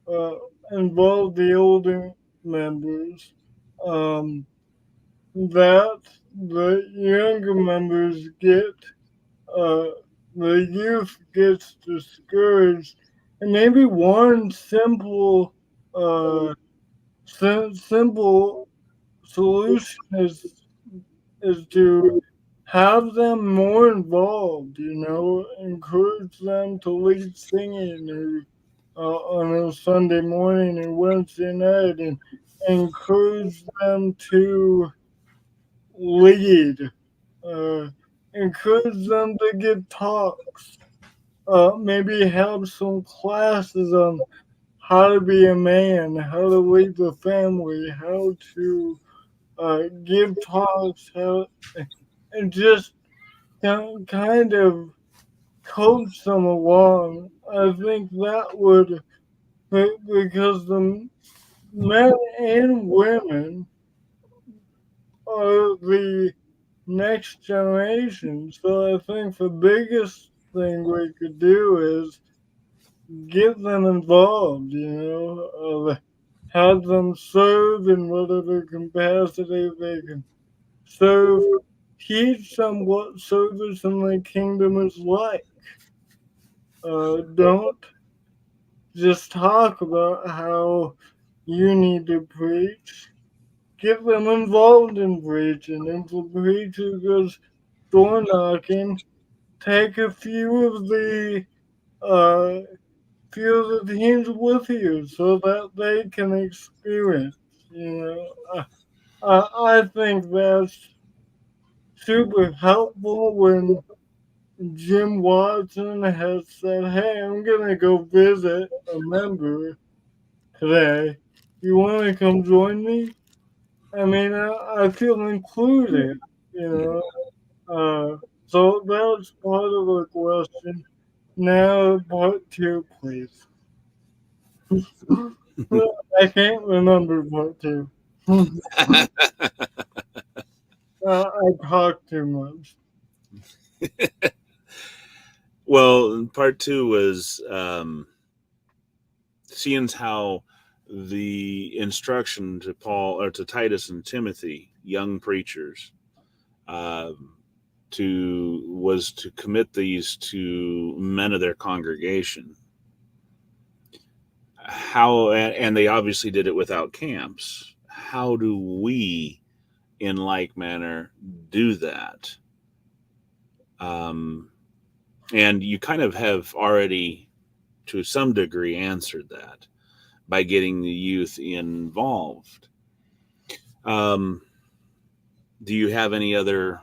uh, involve the older members, um, that the younger members get, uh, the youth gets discouraged. And maybe one uh, simple solution is to have them more involved, encourage them to lead singing or on a Sunday morning or Wednesday night and encourage them to lead, uh, encourage them to give talks, maybe have some classes on how to be a man, how to lead the family, how to give talks, and just kind of coach them along. I think that would, because the men and women are the next generation. So I think the biggest thing we could do is get them involved, have them serve in whatever capacity they can serve, teach them what service in the kingdom is like. Don't just talk about how you need to preach. Get them involved in preaching. If the preacher goes door knocking, take a uh, few of the teams with you so that they can experience. You know, I think that's super helpful when Jim Watson has said, "Hey, I'm gonna go visit a member today. You want to come join me?" I mean, I feel included, you know. So that's part of the question. Now, part two, please. I can't remember part two. I talk too much. Well, part two was seeing how the instruction to Paul or to Titus and Timothy, young preachers, um, to was to commit these to men of their congregation. How and they obviously did it without camps. How do we, in like manner, do that? Um, and you kind of have already, to some degree, answered that by getting the youth involved. Um, do you have any other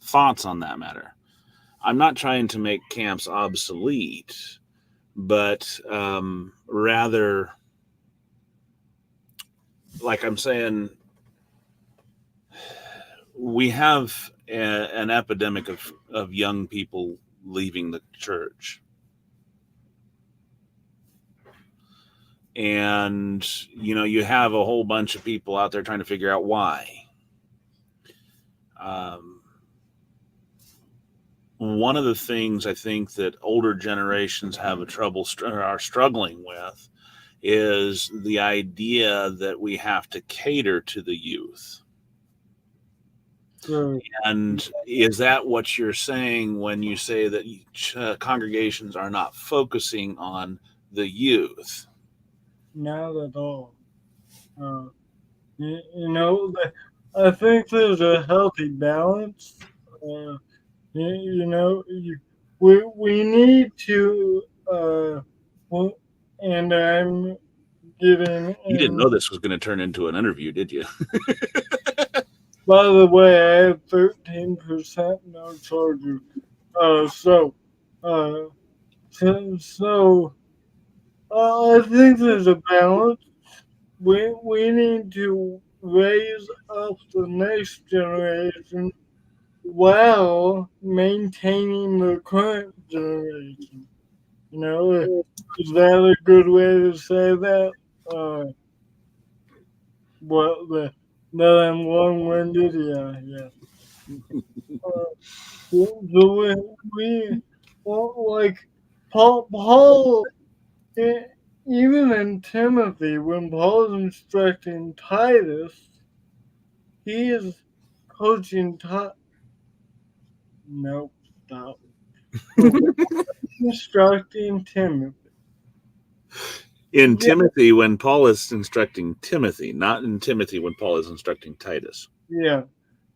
thoughts on that matter? I'm not trying to make camps obsolete, but rather, like I'm saying, we have an epidemic of young people leaving the church. And, you have a whole bunch of people out there trying to figure out why. Um, One of the things I think that older generations have a trouble are struggling with is the idea that we have to cater to the youth. So, And is that what you're saying when you say that congregations are not focusing on the youth? not at all. Uh, you know, I think there's a healthy balance. Uh, we need to, well, and I'm getting You didn't in. know this was going to turn into an interview, did you? By the way, I have 13% no charger. Uh, so, uh, so, I think there's a balance. We need to raise up the next generation while maintaining the current generation. Is that a good way to say that? uh, what the that I'm long-winded. Yeah, yeah. Uh, we well, like Paul e- even in Timothy, when Paul is instructing Titus, he is coaching. Nope, stop. When instructing Timothy. In Yeah, Timothy, when Paul is instructing Timothy, not in Timothy when Paul is instructing Titus. yeah.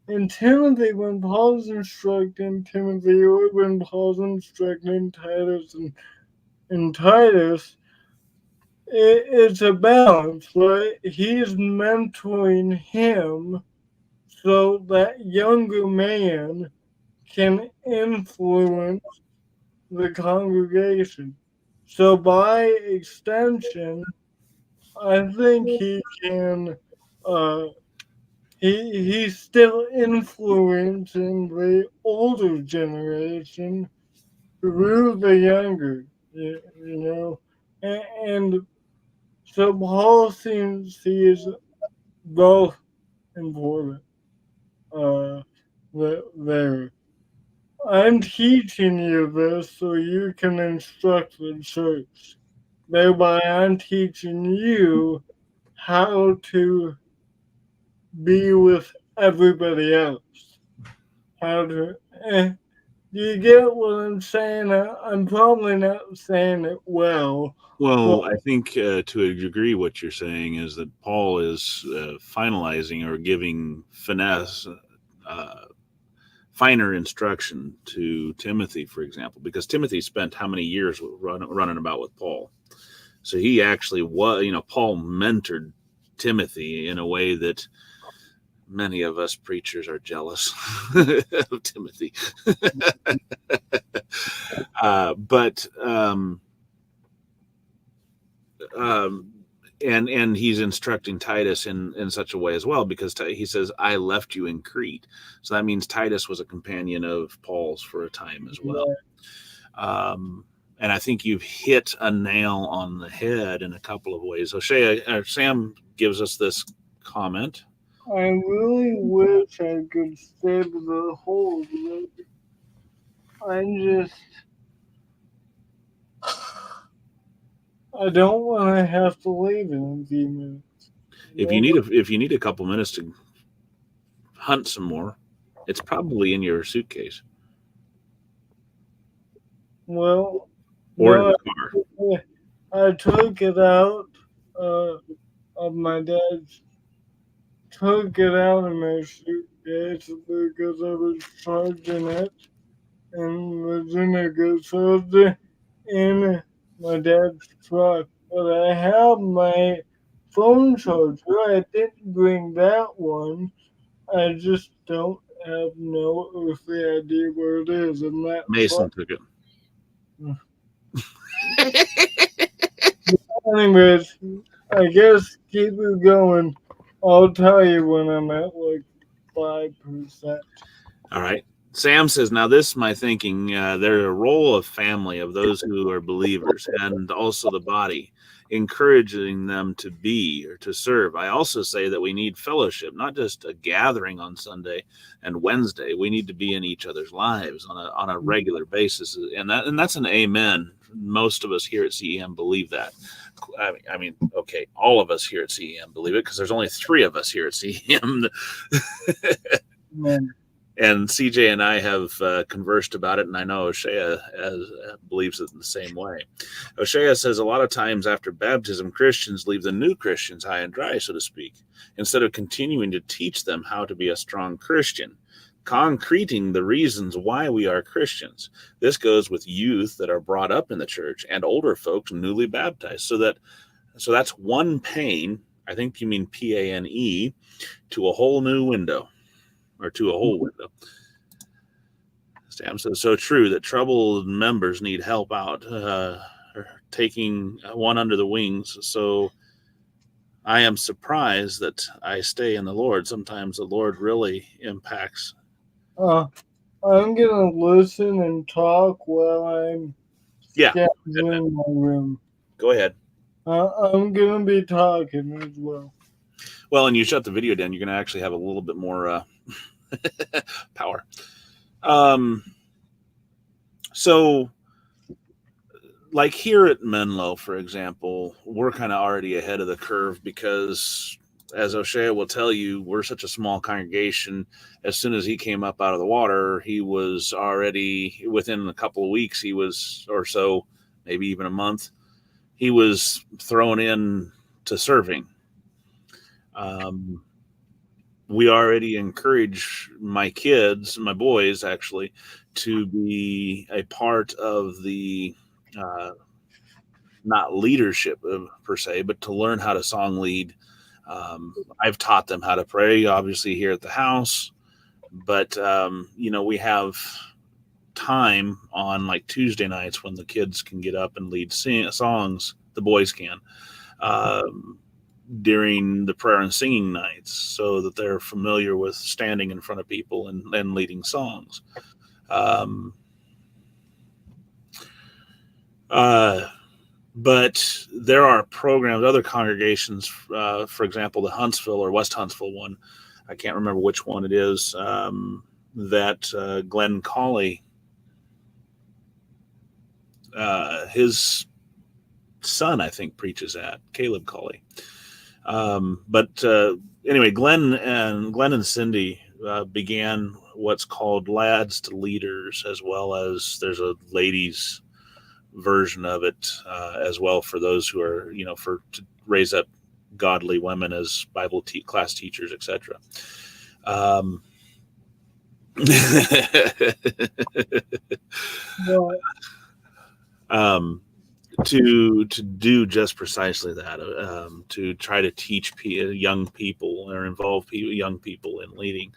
In Timothy, when Paul's instructing Timothy, or when Paul's instructing Titus and Titus, it's a balance, right? He's mentoring him so that younger man can influence the congregation. So by extension, I think he can uh, he's still influencing the older generation through the younger, you know, and so Paul sees both important. Uh, there, I'm teaching you this so you can instruct the church. Thereby, I'm teaching you how to be with everybody else. How to do you get what I'm saying? I'm probably not saying it well, but Well, I think to a degree, what you're saying is that Paul is finalizing or giving uh, finer instruction to Timothy, for example, because Timothy spent how many years running about with Paul? So he actually was, Paul mentored Timothy in a way that many of us preachers are jealous of Timothy. But um, and he's instructing Titus in such a way as well, because he says, "I left you in Crete," so that means Titus was a companion of Paul's for a time as well. yeah, Um, and I think you've hit a nail on the head in a couple of ways. Sam gives us this comment. I really wish I could stay to the whole, but I just I don't want to have to leave in a few minutes. If You know? if you need a couple minutes to hunt some more, it's probably in your suitcase Well, or in no, the car. I took it out uh, of my dad's. Took it out of my suitcase because I was charging it and was in a good so in my dad's truck. But I have my phone charger. I didn't bring that one. I just don't have no earthly idea where it is in that truck. Mason took it. Anyways, I guess keep it going. I'll tell you when I'm at like 5%. All right. Sam says, now this is my thinking. There's a role of family, of those who are believers, and also the body, encouraging them to be or to serve. I also say that we need fellowship, not just a gathering on Sunday and Wednesday. We need to be in each other's lives on a regular basis, and that's an amen. Most of us here at CEM believe that. Okay, all of us here at CEM believe it, because there's only three of us here at CEM. Man, And CJ and I have conversed about it, and I know O'Shea believes it in the same way. O'Shea says a lot of times after baptism, Christians leave the new Christians high and dry, so to speak, instead of continuing to teach them how to be a strong Christian, concreting the reasons why we are Christians. This goes with youth that are brought up in the church and older folks newly baptized. So that's one pane. I think you mean PANE, to a whole new window, or to a whole window. Sam says, so true that troubled members need help out, taking one under the wings. So I am surprised that I stay in the Lord. Sometimes the Lord really impacts. uh, I'm gonna listen and talk while I'm Yeah, scheduling my room. go ahead. I'm gonna be talking as well. Well, and you shut the video down, you're going to actually have a little bit more power. Um, so, like here at Menlo, for example, we're kind of already ahead of the curve because, as O'Shea will tell you, we're such a small congregation. As soon as he came up out of the water, he was already within a couple of weeks, he was, or so, maybe even a month, he was thrown in to serving. Um, we already encourage my kids, my boys actually, to be a part of the uh, not leadership per se, but to learn how to song lead. I've taught them how to pray, obviously here at the house, but we have time on like Tuesday nights when the kids can get up and lead songs. The boys can. Um, During the prayer and singing nights so that they're familiar with standing in front of people and leading songs. Um, uh, but there are programs, other congregations, for example, the Huntsville or West Huntsville one, I can't remember which one it is, that Glenn Colley, his son, I think, preaches at, Caleb Colley. But anyway, Glenn and Cindy began what's called Lads to Leaders, as well as there's a ladies version of it as well for those who are, to raise up godly women as Bible class teachers, etc. Um, But um, to do just precisely that, to try to teach young people or involve young people in leading.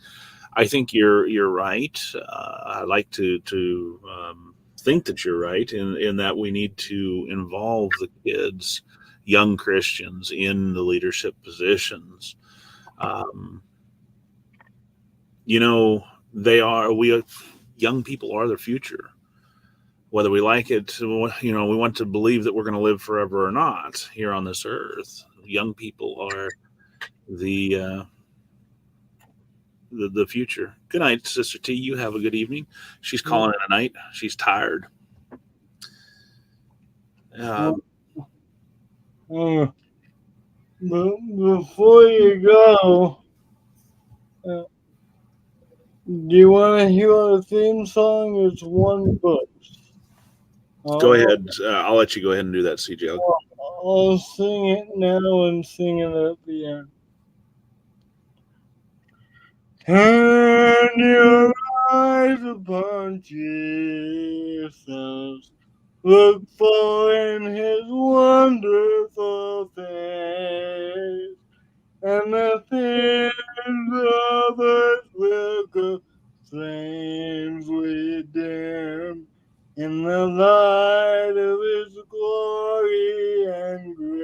I think you're right. I like to think that you're right in that we need to involve the kids, young Christians, in the leadership positions. Um, you know, we young people are the future. Whether we like it, we want to believe that we're going to live forever or not here on this earth. Young people are the the future. Good night, Sister T. You have a good evening. She's calling it a night. She's tired. Um, before you go, do you want to hear a theme song? It's one verse. Go ahead. I'll let you go ahead and do that, CJ. I'll sing it now and sing it at the end. Turn your eyes upon Jesus. Look full in his wonderful face. And the things of earth will go strangely dim in the light of his glory and grace.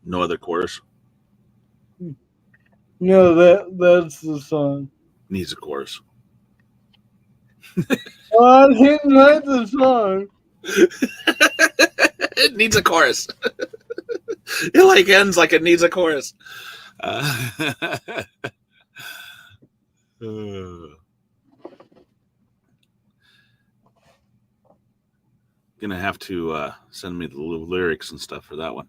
No other chorus. No, that's the song. Needs a chorus. Oh, I didn't write the song. It needs a chorus. It like ends like it needs a chorus. Gonna have to send me the lyrics and stuff for that one.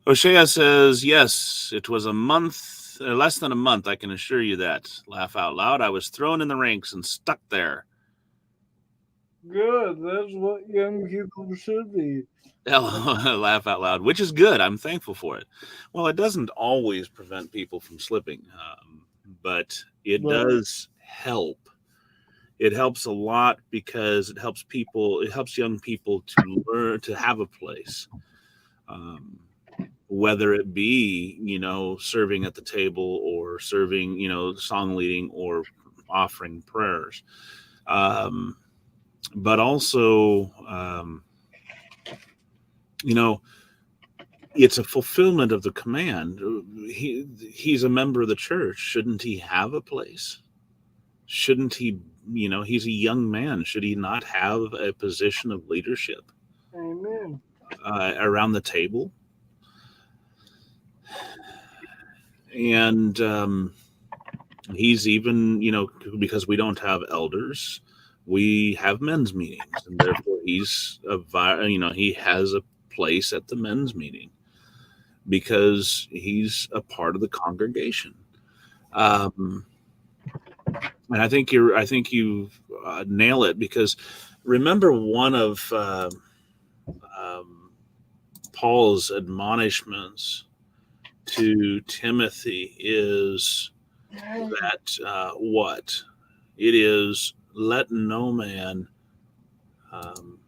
O'Shea says, yes, it was a month, less than a month, I can assure you that. Laugh out loud. I was thrown in the ranks and stuck there. Good, that's what young people should be. Laugh out loud, which is good. I'm thankful for it. Well, it doesn't always prevent people from slipping, but it does help. It helps a lot because it helps young people to learn to have a place. Whether it be, serving at the table or serving, song leading or offering prayers. But also, it's a fulfillment of the command. He's a member of the church. Shouldn't he have a place? Shouldn't he, he's a young man. Should he not have a position of leadership Amen. around the table? And he's even, because we don't have elders, we have men's meetings, and therefore he has a place at the men's meeting because he's a part of the congregation. Um, and I think you nail it, because remember, one of um, Paul's admonishments to Timothy is that what it is, let no man um,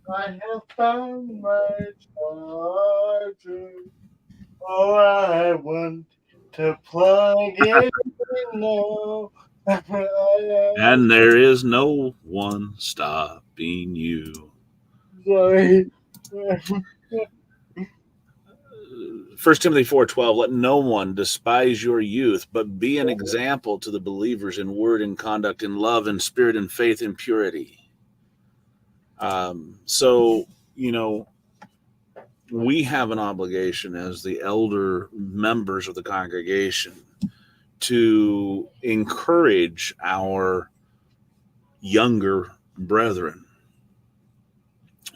I have found my charger. Oh, I want to plug it in now. and there is no one stopping you. Sorry. 1 Timothy 4:12, let no one despise your youth, but be an example to the believers in word and conduct, in love and spirit and faith and purity. So, we have an obligation as the elder members of the congregation to encourage our younger brethren,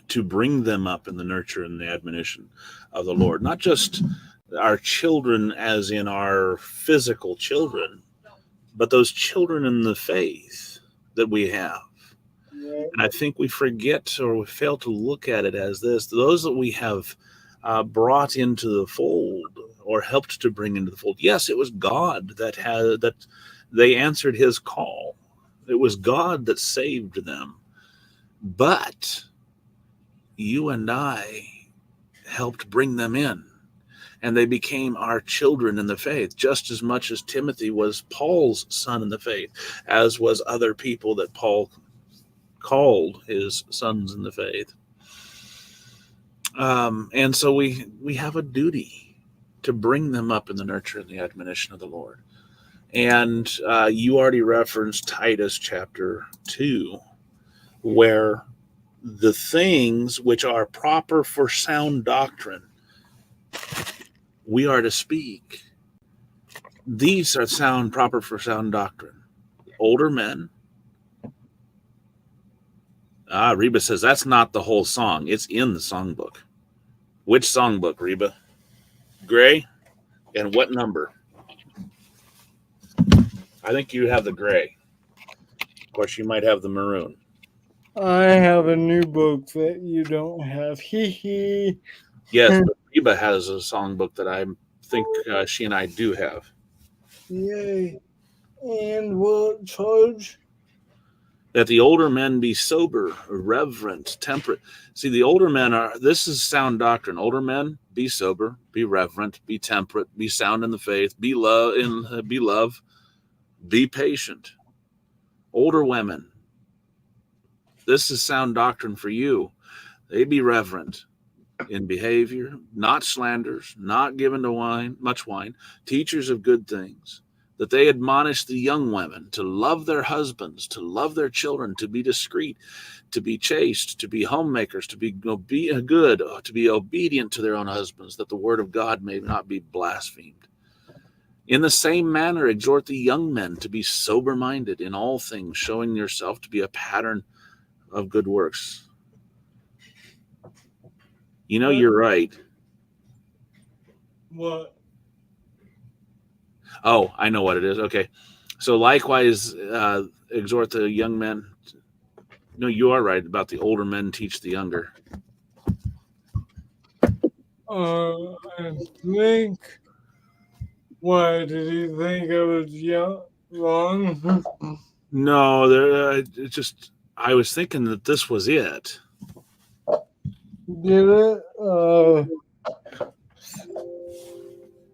to bring them up in the nurture and the admonition of the Lord. Not just our children as in our physical children, but those children in the faith that we have. And I think we forget, or we fail to look at it as this: those that we have brought into the fold or helped to bring into the fold. Yes, it was God that they answered his call. It was God that saved them. But you and I helped bring them in, and they became our children in the faith, just as much as Timothy was Paul's son in the faith, as was other people that Paul called his sons in the faith. And so we have a duty to bring them up in the nurture and the admonition of the Lord. And you already referenced Titus chapter 2, where the things which are proper for sound doctrine we are to speak. These are proper for sound doctrine. Older men. Reba says that's not the whole song. It's in the songbook. Which songbook, Reba? Gray? And what number? I think you have the gray. Of course, you might have the maroon. I have a new book that you don't have. Hee hee. Yes, but Reba has a songbook that I think she and I do have. Yay. And what charge? That the older men be sober, reverent, temperate. See, the older men this is sound doctrine. Older men, be sober, be reverent, be temperate, be sound in the faith, be love, be patient. Older women, this is sound doctrine for you. They be reverent in behavior, not slanders, not given to much wine, teachers of good things, that they admonish the young women to love their husbands, to love their children, to be discreet, to be chaste, to be homemakers, to be good, to be obedient to their own husbands, that the word of God may not be blasphemed. In the same manner, exhort the young men to be sober-minded in all things, showing yourself to be a pattern of good works. You're right. What? Oh, I know what it is. Okay. So likewise, exhort the young men. No, you are right about the older men teach the younger. I think. Why did you think I was wrong? No, there. I was thinking that this was it. Did it?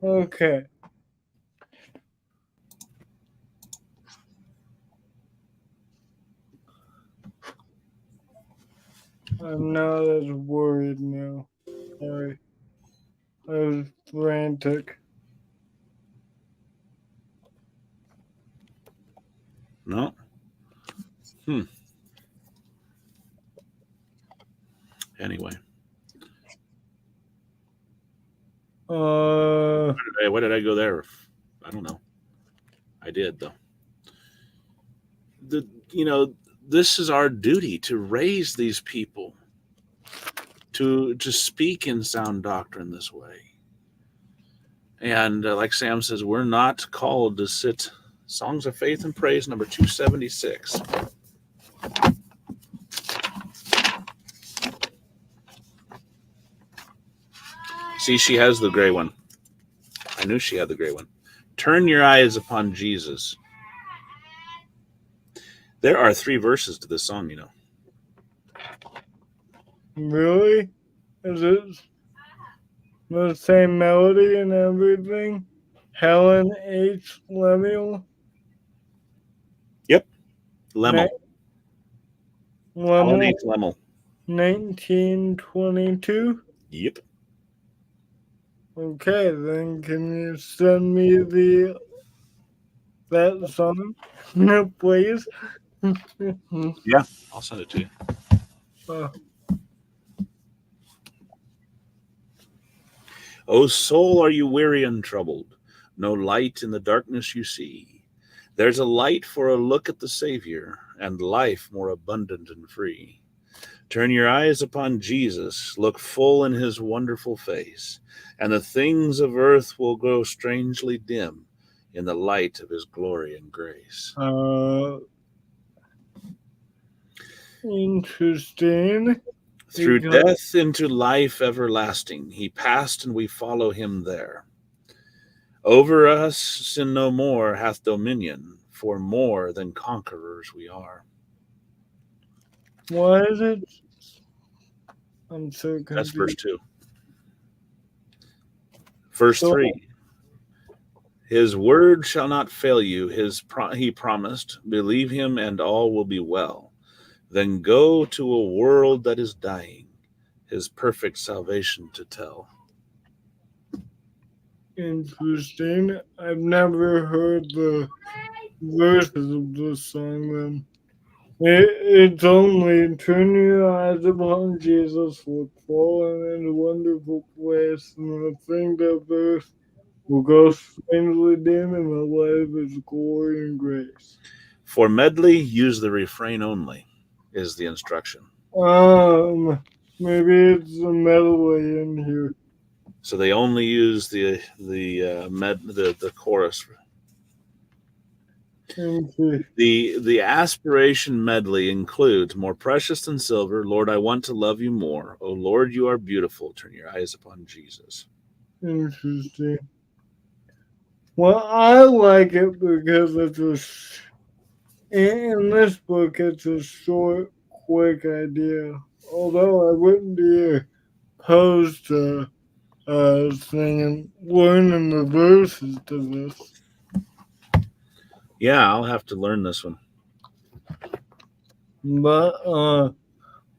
Okay. I'm not as worried now. Sorry. I was frantic. No. Anyway, why did I go there? I don't know. I did though. The you know this is our duty to raise these people to speak in sound doctrine this way. And like Sam says, we're not called to sit. Songs of Faith and Praise, number 276. See, she has the gray one. I knew she had the gray one. Turn your eyes upon Jesus. There are 3 verses to this song, you know. Really? Is it the same melody and everything? Helen H. Lemuel? Yep. Lemmel. Helen Lemuel, H. Lemmel. 1922? Yep. Okay, then can you send me that song, please? Yeah, I'll send it to you. O soul, are you weary and troubled? No light in the darkness you see. There's a light for a look at the Savior, and life more abundant and free. Turn your eyes upon Jesus, look full in his wonderful face, and the things of earth will grow strangely dim in the light of his glory and grace. Interesting. Through death into life everlasting, he passed, and we follow him there. Over us sin no more hath dominion, for more than conquerors we are. Why is it? I'm so confused. That's verse 2. Verse 3. His word shall not fail you. He promised, believe him and all will be well. Then go to a world that is dying, his perfect salvation to tell. Interesting. I've never heard the verses of this song then. It's only turn your eyes upon Jesus, look full in his wonderful place, and the things of earth will go strangely dim in the light of his glory and grace. For medley, use the refrain only, is the instruction. Maybe it's a medley in here. So they only use the chorus. The aspiration medley includes more precious than silver, Lord, I want to love you more. Oh Lord, you are beautiful. Turn your eyes upon Jesus. Interesting. Well, I like it because in this book, it's a short, quick idea. Although I wouldn't be opposed to learning the verses to this. Yeah, I'll have to learn this one. But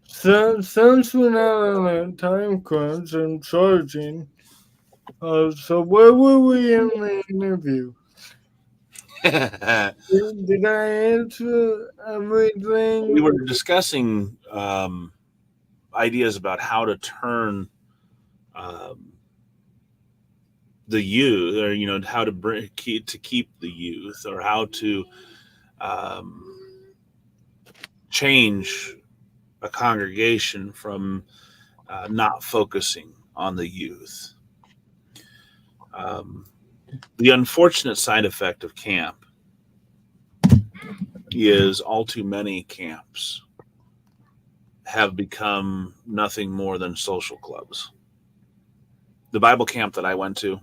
since we're not on a time crunch and charging, so where were we in the interview? Did I answer everything? We were discussing ideas about how to turn the youth, or how to keep the youth, or how to change a congregation from not focusing on the youth. The unfortunate side effect of camp is all too many camps have become nothing more than social clubs. The Bible camp that I went to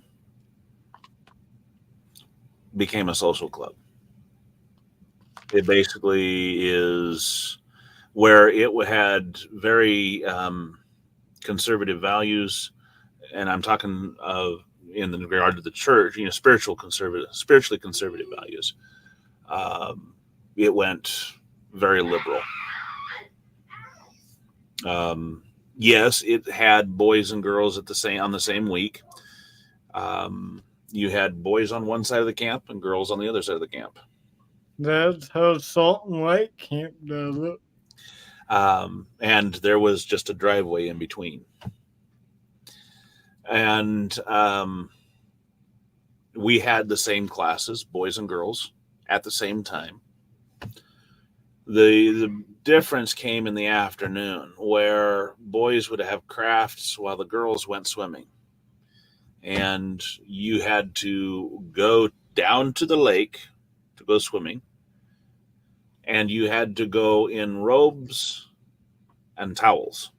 became a social club. It basically is where it had very conservative values, and I'm talking of in regard to the church, spiritually conservative values. It went very liberal. Yes, it had boys and girls on the same week. You had boys on one side of the camp and girls on the other side of the camp. That's how Salt and Light Camp does it. And there was just a driveway in between. And we had the same classes, boys and girls, at the same time. The difference came in the afternoon, where boys would have crafts while the girls went swimming, and you had to go down to the lake to go swimming, and you had to go in robes and towels.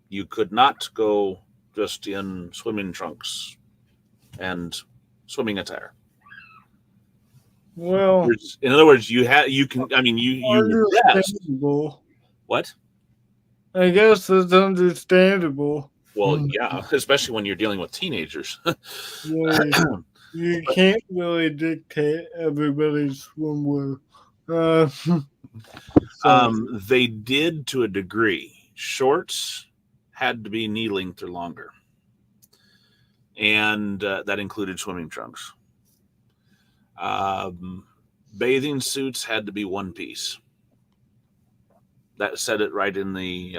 You could not go just in swimming trunks and swimming attire. Well, In other words, you can. I mean, you were dressed. understandable. What? I guess it's understandable. Well, yeah, especially when you're dealing with teenagers. Like, you can't really dictate everybody's swimwear. Uh, so, They did to a degree. Shorts had to be knee length or longer, and that included swimming trunks. Um, Bathing suits had to be one piece. That said it right in the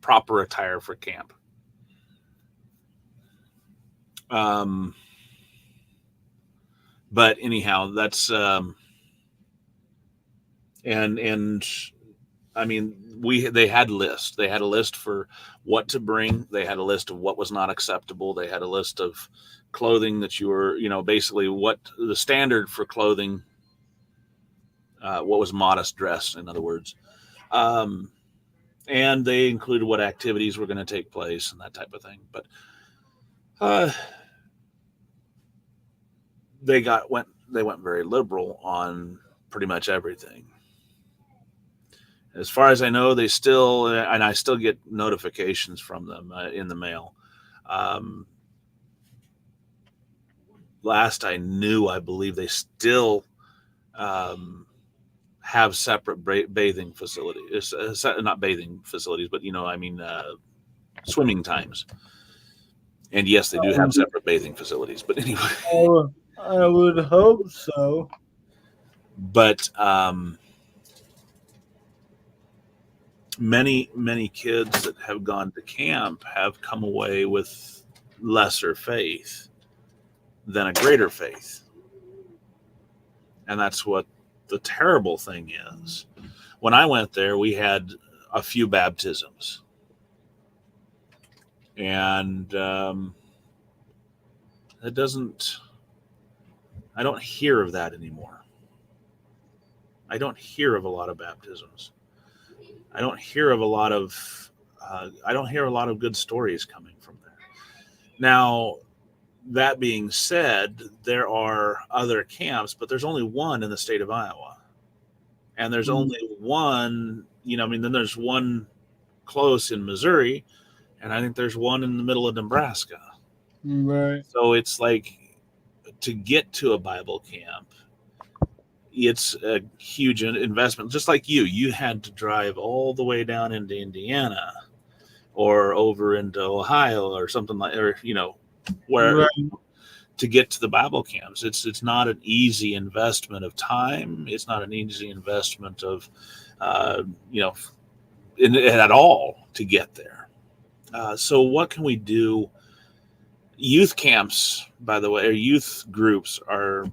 proper attire for camp. Um, but anyhow, that's and I mean, they had lists. They had a list for what to bring. They had a list of what was not acceptable. They had a list of clothing that you were, basically what the standard for clothing, what was modest dress, in other words. Um, and they included what activities were going to take place and that type of thing. But uh, they went very liberal on pretty much everything. As far as I know, they still, and I still get notifications from them in the mail. Um, Last I knew, I believe they still um, have separate bathing facilities. Not bathing facilities, but I mean, swimming times. And yes, they do have separate bathing facilities. But anyway, I would hope so. but many kids that have gone to camp have come away with lesser faith than a greater faith. And that's what the terrible thing is. When I went there, we had a few baptisms. And it doesn't, I don't hear of that anymore. I don't hear of a lot of baptisms. I don't hear of a lot of, I don't hear a lot of good stories coming from there. Now, that being said, there are other camps, but there's only one in the state of Iowa. And there's only one, I mean, then there's one close in Missouri, and I think there's one in the middle of Nebraska. Right. So it's like to get to a Bible camp, it's a huge investment. Just like you had to drive all the way down into Indiana or over into Ohio or something like, or where Right. to get to the Bible camps. It's not an easy investment of time. It's not an easy investment of, at all to get there. So what can we do? Youth camps, by the way, or youth groups are.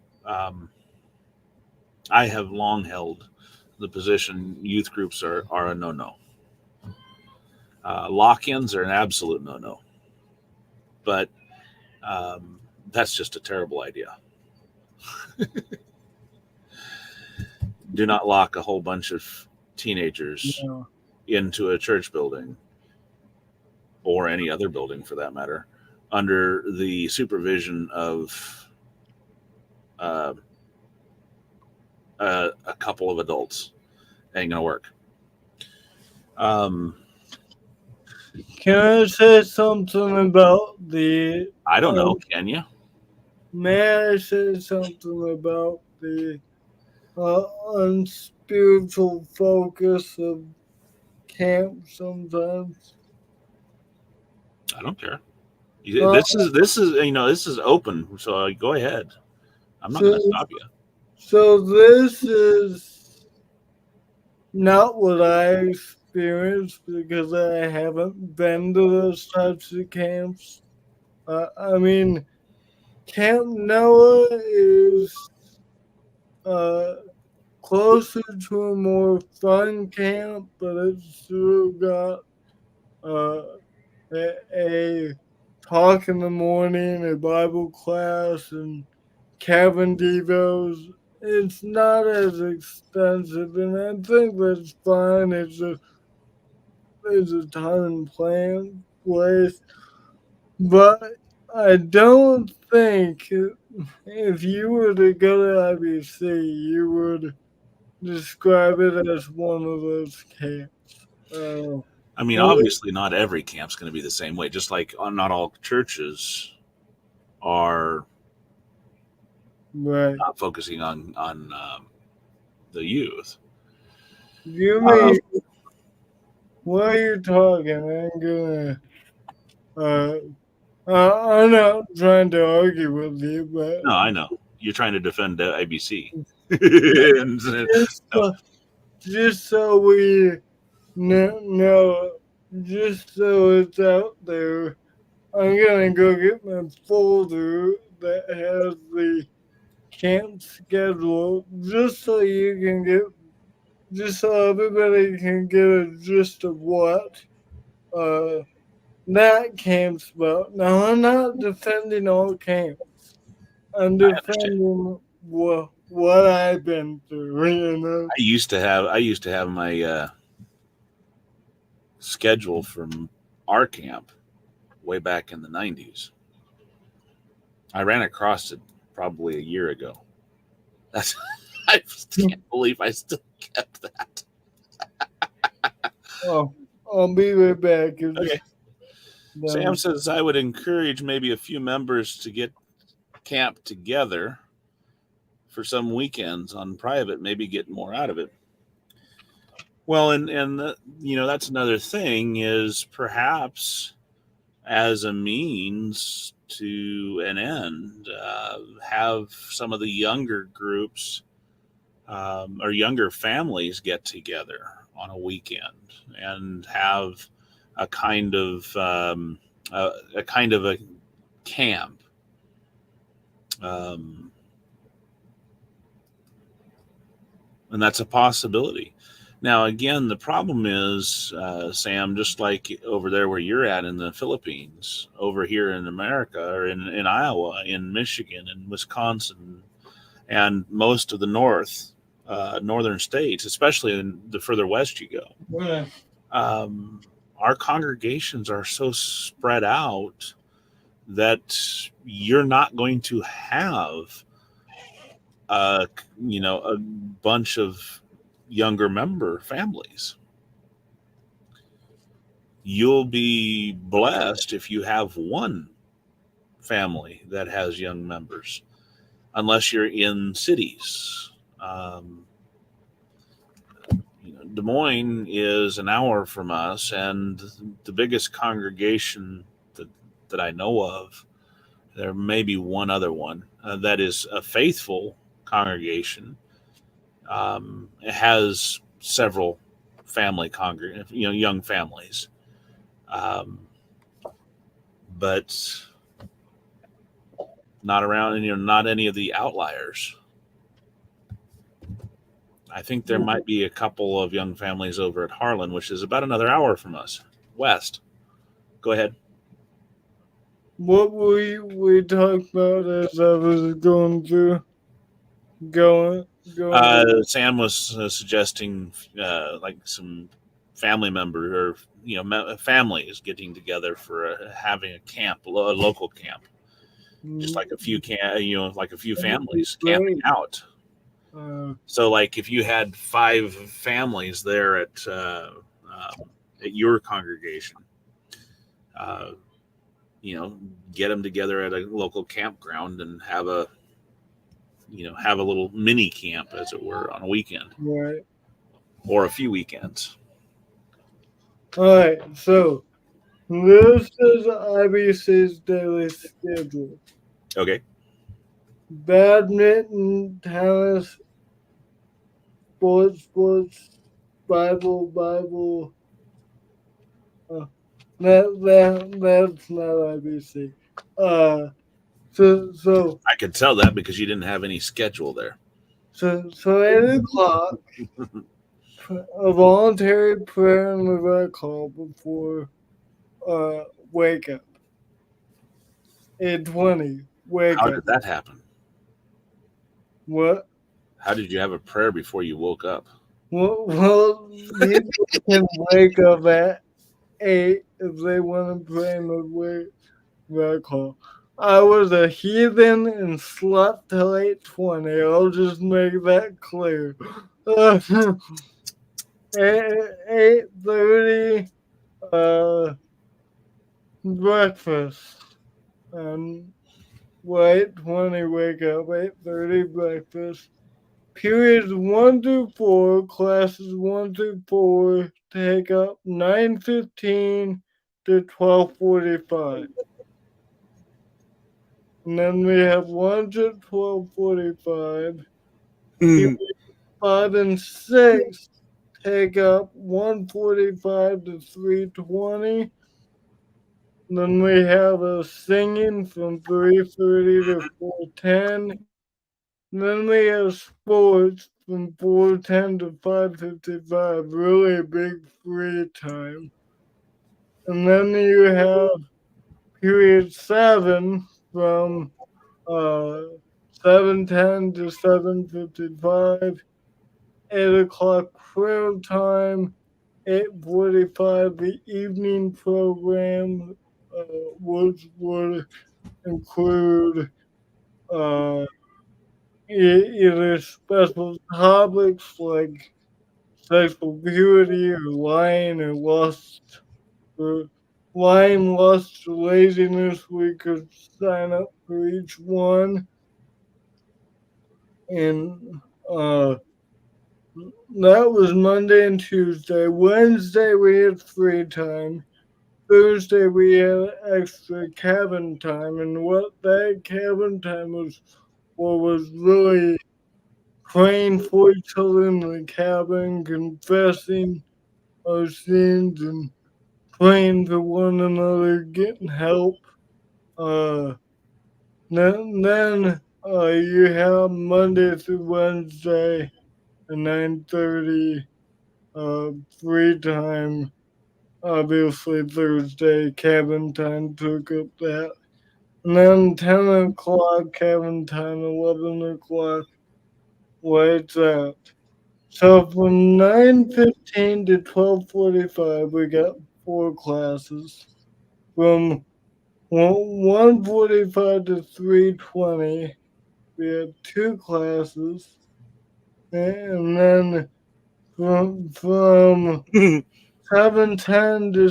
I have long held the position youth groups are a no-no. Lock-ins are an absolute no-no. But that's just a terrible idea. Do not lock a whole bunch of teenagers into a church building or any other building for that matter under the supervision of a couple of adults. Ain't gonna work. Can I say something about the? I don't know. Can you? May I say something about the unspiritual focus of camp sometimes? I don't care. This is this is open. So go ahead. I'm not going So, to stop you. so this is not what I experienced because I haven't been to those types of camps. I mean, Camp Noah is uh, closer to a more fun camp, but it's still got uh, a talk in the morning, a Bible class, and cabin devos. It's not as expensive, and I think that's fine. It's a time and place, but I don't think if you were to go to IBC, you would describe it as one of those camps. I mean, Well, obviously, not every camp's going to be the same way. Just like not all churches are right. not focusing on the youth. You Um, mean what are you talking? I'm gonna. Uh, I'm not trying to argue with you, but no, I know you're trying to defend ABC. And, just no, just so we know, just so it's out there, I'm gonna go get my folder that has the camp schedule, just so you can get, just so everybody can get a gist of what uh that camp's about. Now, I'm not defending all camps. I'm I understand. defending what I've been through, you know. I used to have my schedule from our camp way back in the 90s. I ran across it probably a year ago. That's I can't believe I still kept that. Oh, I'll be right back. Okay. It's Sam done. says I would encourage maybe a few members to get camp together for some weekends on private, maybe get more out of it. Well, and that's another thing is perhaps as a means to an end, have some of the younger groups or younger families get together on a weekend and have a kind of a kind of a camp. Um, and that's a possibility. Now, again, the problem is, Sam, just like over there where you're at in the Philippines, over here in America, or in Iowa, in Michigan, in Wisconsin, and most of the northern states, especially in the further west you go, Yeah. um, our congregations are so spread out that you're not going to have a a bunch of younger member families. You'll be blessed if you have one family that has young members, unless you're in cities. Um, Des Moines is an hour from us, and the biggest congregation that I know of, there may be one other one that is a faithful congregation. It has several young families, um, but not around, and not any of the outliers. I think there might be a couple of young families over at Harlan, which is about another hour from us, west. Go ahead. What we talked about as I was going through, going through. Sam was suggesting like some family member or families getting together for having a camp, a local camp, just like a few like a few families camping Right. out. Uh, So, like, if you had 5 families there at your congregation, uh, get them together at a local campground and have a little mini camp, as it were, on a weekend right. or a few weekends. All right. So this is IBC's daily schedule. Okay. badminton, tennis, sports, Bible. Uh, that's not IBC. Uh, so so I could tell that because you didn't have any schedule there. so 8 o'clock, a voluntary prayer and revival call before uh wake up. 8:20, wake How up. did that happen? What? How did you have a prayer before you woke up? Well, people can wake up at 8 if they want to pray in the wake call. I was a heathen and slept till 8:20. I'll just make that clear. 8:30, uh, breakfast. And 8:20 wake up. 8:30 breakfast. Periods 1 through 4, classes 1 through 4 take up 9:15 to 12:45. And then we have 1 to 12:45. Periods 5 and 6 take up 1:45 to 3:20. Then we have a singing from 3:30 to 4:10. Then we have sports from 4:10 to 5:55. Really big free time. And then you have period 7 from uh 7:10 to 7:55. 8 o'clock prayer time. 8:45 the evening program, which would include uh, either special topics like sexual purity or lying or lust or lying, lust, or laziness. We could sign up for each one, and uh, that was Monday and Tuesday. Wednesday we had free time. Thursday we had extra cabin time, and what that cabin time was really praying for each other in the cabin, confessing our sins, and praying for one another, getting help. Uh, then you have Monday through Wednesday at 9:30 free time. Obviously Thursday cabin time took up that. And then 10 o'clock cabin time, 11 o'clock lights out. So from 9:15 to 12:45 we got 4 classes. From 1:45 to 3:20 we had 2 classes. And then from 7:10 to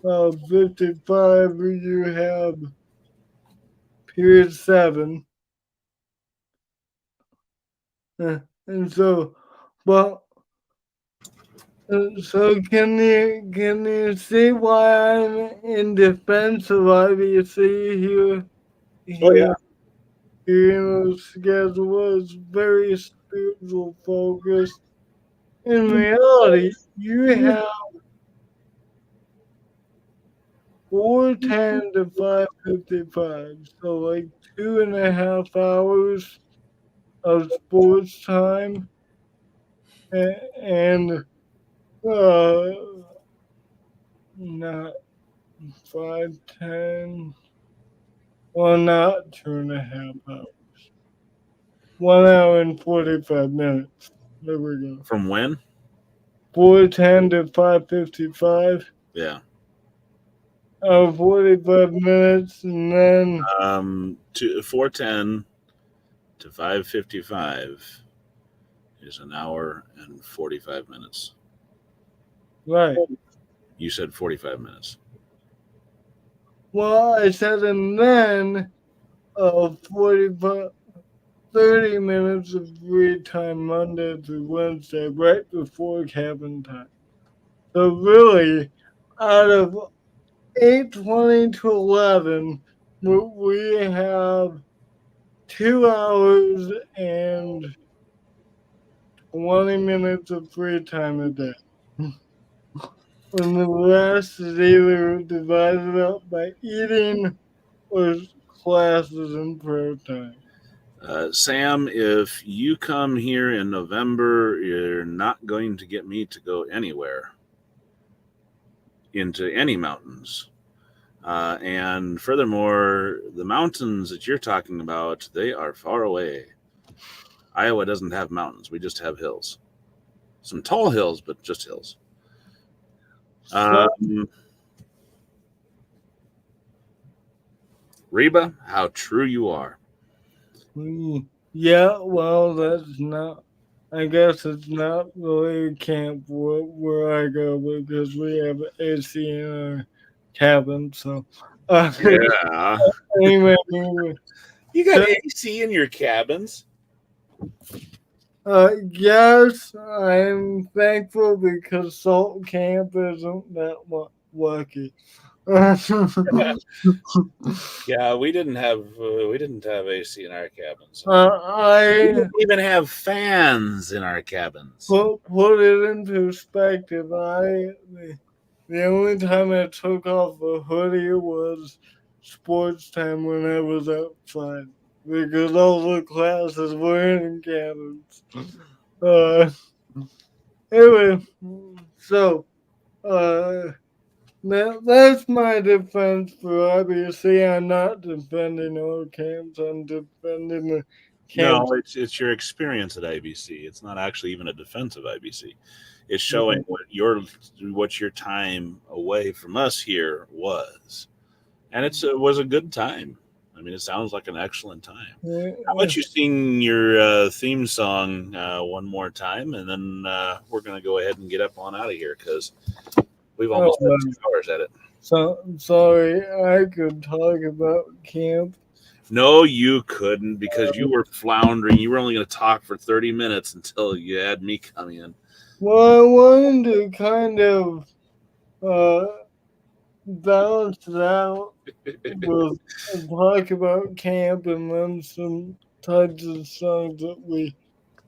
7:55 you have period 7. And so, well, so can you see why I'm in defense of IBC here? Oh yeah. Here, the schedule is very spiritual focused. In reality, you have 4:10 to 5:55, so like 2.5 hours of sports time, and uh, not 5:10. Well, not 2.5 hours. 1 hour and 45 minutes. There we go. From when? 4:10 to 5:55. Yeah. 45 minutes, and then To 4:10 to 5:55 is an hour and 45 minutes. right. You said 45 minutes. Well, I said, and then 45, 30 minutes of free time Monday through Wednesday, right before cabin time. So really, out of 8:20 to 11, we have 2 hours and 20 minutes of free time a day. And the rest is either divided up by eating or classes and prayer time. Sam, if you come here in November, you're not going to get me to go anywhere into any mountains. And furthermore, the mountains that you're talking about, they are far away. Iowa doesn't have mountains. We just have hills. Some tall hills, but just hills. So, Reba, how true you are. yeah, well, that's not. I guess it's not really a camp where I go because we have AC in our cabin. So, Yeah. anyway, You got so, AC in your cabins? yes, I'm thankful because Salt Camp isn't that lucky. Yeah, we didn't have AC in our cabins. We I didn't even have fans in our cabins. put it in perspective. The only time I took off a hoodie was sports time when I was outside because all the classes were in cabins. Uh, anyway, so uh, that's my defense for IBC. I'm not defending all camps. I'm defending the camps. No, it's your experience at IBC. It's not actually even a defense of IBC. It's showing what your time away from us here was, and it was a good time. I mean, it sounds like an excellent time. How about you sing your theme song one more time, and then we're going to go ahead and get up on out of here because we've almost been 2 hours at it. So sorry, I could talk about camp. No, you couldn't because you were floundering. You were only going to talk for 30 minutes until you had me come in. Well, I wanted to kind of uh, balance it out with talk about camp and then some types of songs that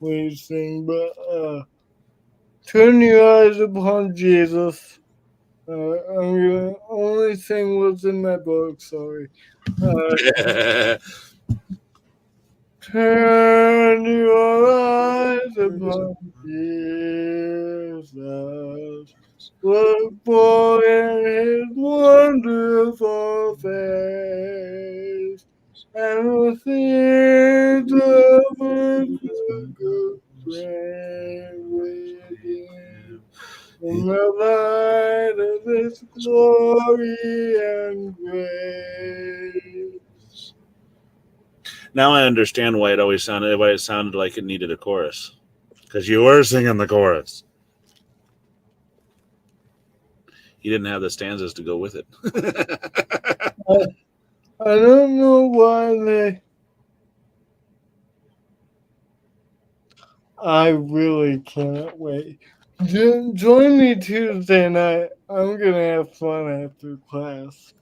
we sing. But turn your eyes upon Jesus. I'm gonna only sing what's in my book. Sorry. Uh, Turn your eyes upon Jesus. Look for in his wonderful face. And the things of earth could bring within. In the light of his glory and grace. Now I understand why it sounded like it needed a chorus. Because you were singing the chorus. You didn't have the stanzas to go with it. I don't know why I really can't wait. Join me Tuesday night. I'm gonna have fun after class.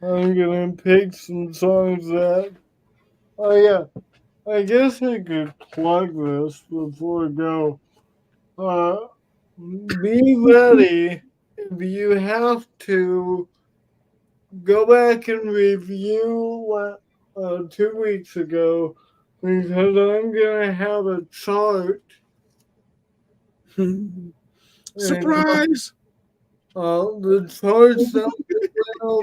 I'm gonna pick some songs that. Oh yeah, I guess I could plug this before I go. Be ready if you have to go back and review what 2 weeks ago because I'm gonna have a chart. Surprise! The charts that we went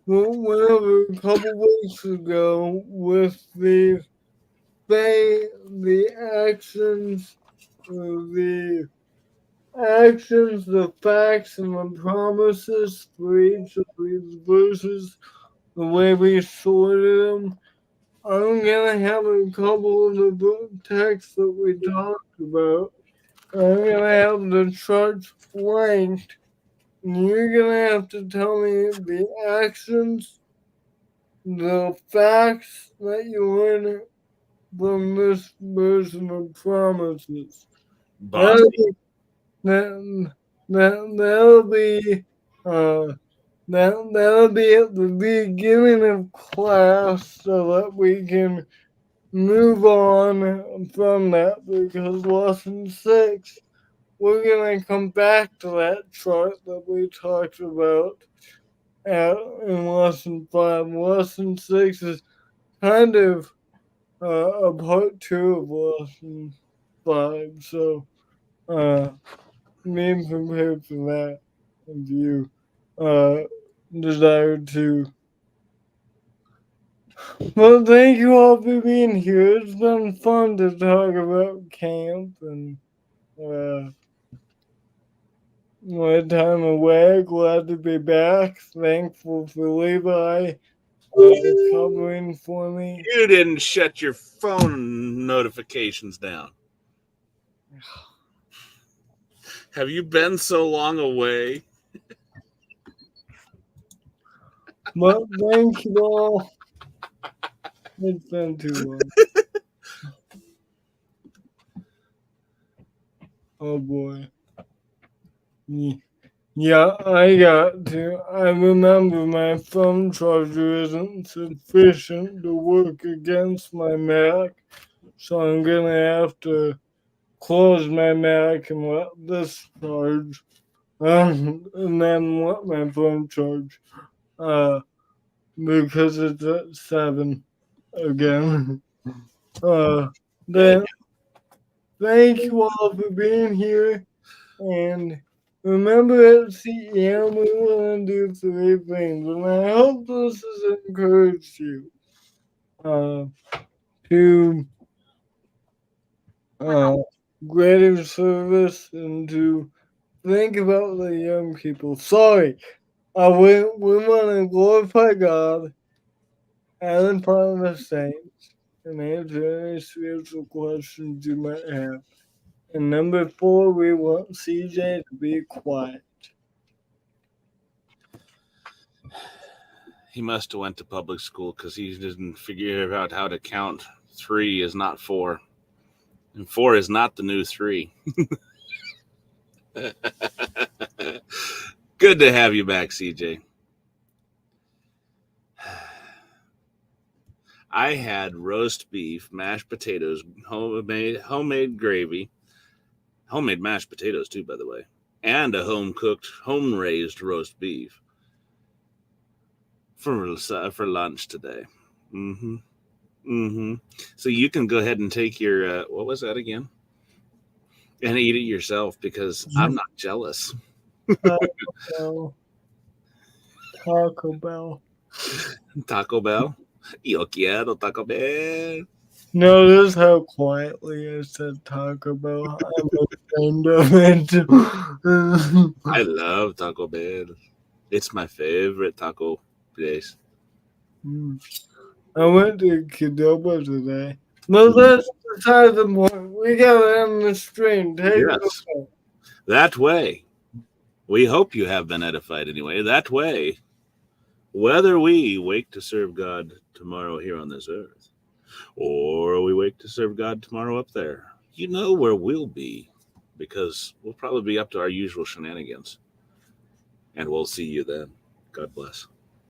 went over a couple weeks ago with the actions, the facts, and the promises for each of these verses, the way we sorted them. I'm gonna have a couple of the book texts that we talked about. I'm gonna have the charts flanked. And you're gonna have to tell me the actions, the facts that you learn from this version of promises. That'll Bossy. be, that'll be that'll be at the beginning of class so that we can move on from that because lesson 6, we're going to come back to that chart that we talked about in lesson 5. Lesson 6 is kind of a part 2 of lesson 5, so be prepared for that if you uh, desire to. Well, thank you all for being here. It's been fun to talk about camp and uh, my time away. Glad to be back. Thankful for Levi covering for me. You didn't shut your phone notifications down. Have you been so long away? But thank you all. It's been too long. Oh boy. Yeah, I got to. I remember my phone charger isn't sufficient to work against my Mac, so I'm gonna have to close my Mac and let this charge, and then let my phone charge, because it's at 7 again. Then thank you all for being here. And remember at CEM, we want to do 3 things. And I hope this has encouraged you to uh, greater service and to think about the young people. Sorry, we want to glorify God and the part of the saints and answer any spiritual questions you might have. And number 4, we want CJ to be quiet. He must have went to public school because he didn't figure out how to count. 3 is not 4, and 4 is not the new 3. Good to have you back, CJ. I had roast beef, mashed potatoes, homemade gravy, homemade mashed potatoes too, by the way, and a home cooked, home raised roast beef for lunch today. Mm-hmm. Mm-hmm. So you can go ahead and take your what was that again, and eat it yourself because I'm not jealous. Taco Bell. Taco Bell. Yo quiero Taco Bell. Notice how quietly I said Taco Bell. I'm ashamed of it. I love Taco Bell. It's my favorite taco place. I went to Qdoba today. No, that's beside the point. We gotta end the stream. Take it Yes, away. that way. We hope you have been edified anyway. That way, whether we wake to serve God tomorrow here on this earth, or we wake to serve God tomorrow up there, you know where we'll be because we'll probably be up to our usual shenanigans. And we'll see you then. God bless.